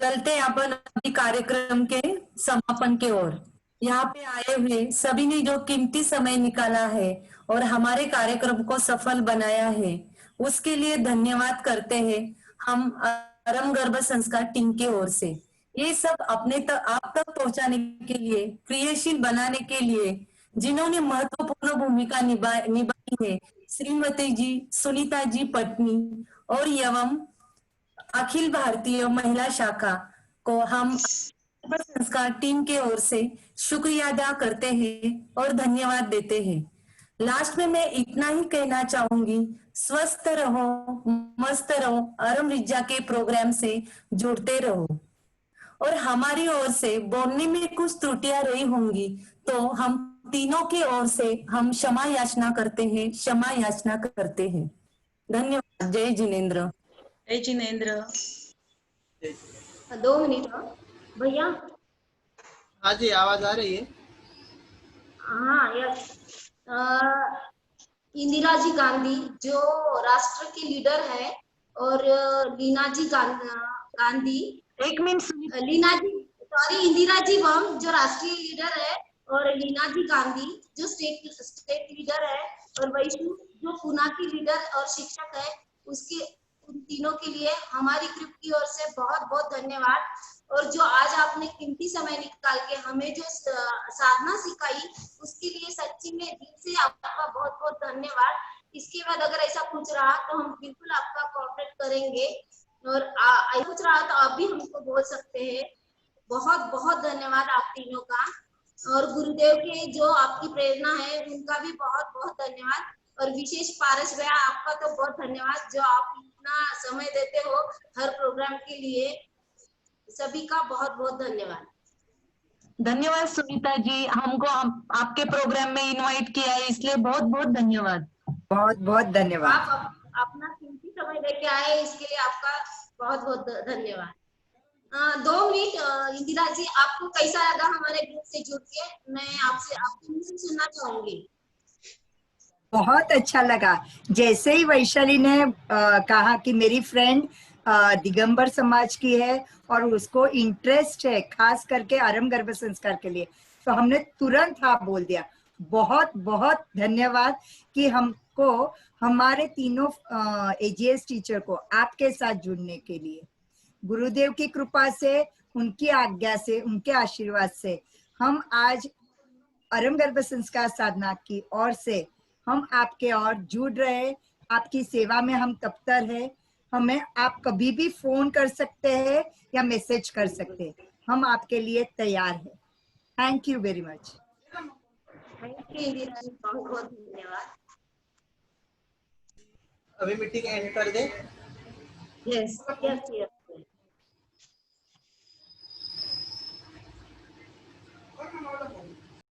चलते अपन अभी कार्यक्रम के समापन के ओर। यहाँ पे आए हुए सभी ने जो कीमती समय निकाला है और हमारे कार्यक्रम को सफल बनाया है, उसके लिए धन्यवाद करते हैं हम आरंभ गर्भ संस्कार टीम की ओर से। ये सब अपने तक आप तक पहुंचाने के लिए, क्रियाशील बनाने के लिए जिन्होंने महत्वपूर्ण भूमिका निभाई है, श्रीमती जी सुनीता जी पटनी और एवं अखिल भारतीय महिला शाखा को हम संस्कार टीम के ओर से शुक्रिया अदा करते हैं और धन्यवाद देते हैं। लास्ट में मैं इतना ही कहना चाहूंगी, स्वस्थ रहो, मस्त रहो, अरम रिज्जा के प्रोग्राम से जुड़ते रहो। और हमारी ओर से बोलने में कुछ त्रुटियां रही होंगी तो हम तीनों की ओर से हम क्षमा याचना करते हैं। धन्यवाद। जय जिनेंद्र। जय जिनेंद्र। 2 मिनट भैया। हाँ जी, आवाज आ रही है? हाँ, यस। इंदिरा जी गांधी जो राष्ट्र की लीडर है, और लीना जी गांधी, एक मिनट, इंदिरा जी बम जो राष्ट्रीय लीडर है, और लीना जी गांधी जो स्टेट लीडर है, और वैष्णु जो पूना की लीडर और शिक्षक है, उन तीनों के लिए हमारी ग्रुप की ओर से बहुत बहुत धन्यवाद। और जो आज आपने कीमती समय निकाल के हमें जो साधना सिखाई, उसके लिए सच्ची में दिल से आपका बहुत बहुत धन्यवाद। इसके बाद अगर ऐसा कुछ रहा तो हम बिल्कुल आपका कोऑपरेट करेंगे, और कुछ रहा तो आप भी हमको बोल सकते हैं। बहुत बहुत धन्यवाद आप तीनों का, और गुरुदेव के जो आपकी प्रेरणा है उनका भी बहुत बहुत धन्यवाद। और विशेष पारस भैया, आपका तो बहुत धन्यवाद जो आप इतना समय देते हो हर प्रोग्राम के लिए। सभी का बहुत बहुत धन्यवाद। धन्यवाद सुनीता जी, हमको आपके प्रोग्राम में इनवाइट किया है, इसलिए बहुत बहुत धन्यवाद। बहुत बहुत धन्यवाद। आप अपना कीमती समय लेके आए, इसके लिए आपका बहुत बहुत धन्यवाद। 2 मिनट इंदिरा जी, आपको कैसा लगा हमारे ग्रुप से जुड़ के? मैं आपके मुंह से सुनना चाहूंगी। बहुत अच्छा लगा। जैसे ही वैशाली ने कहा कि मेरी फ्रेंड दिगंबर समाज की है और उसको इंटरेस्ट है खास करके आरंभ गर्भ संस्कार के लिए, तो हमने तुरंत हाँ बोल दिया। बहुत बहुत धन्यवाद कि हमको हमारे तीनों एजीएस टीचर को आपके साथ जुड़ने के लिए। गुरुदेव की कृपा से, उनकी आज्ञा से, उनके आशीर्वाद से हम आज आरंभ गर्भ संस्कार साधना की ओर से हम आपके और जुड़ रहे। आपकी सेवा में हम तत्पर है। हमें आप कभी भी फोन कर सकते हैं या मैसेज कर सकते हैं, हम आपके लिए तैयार हैं। Thank you very much. Thank you Indira ji, बहुत बहुत धन्यवाद। अभी मीटिंग एंड कर दे। Yes yes yes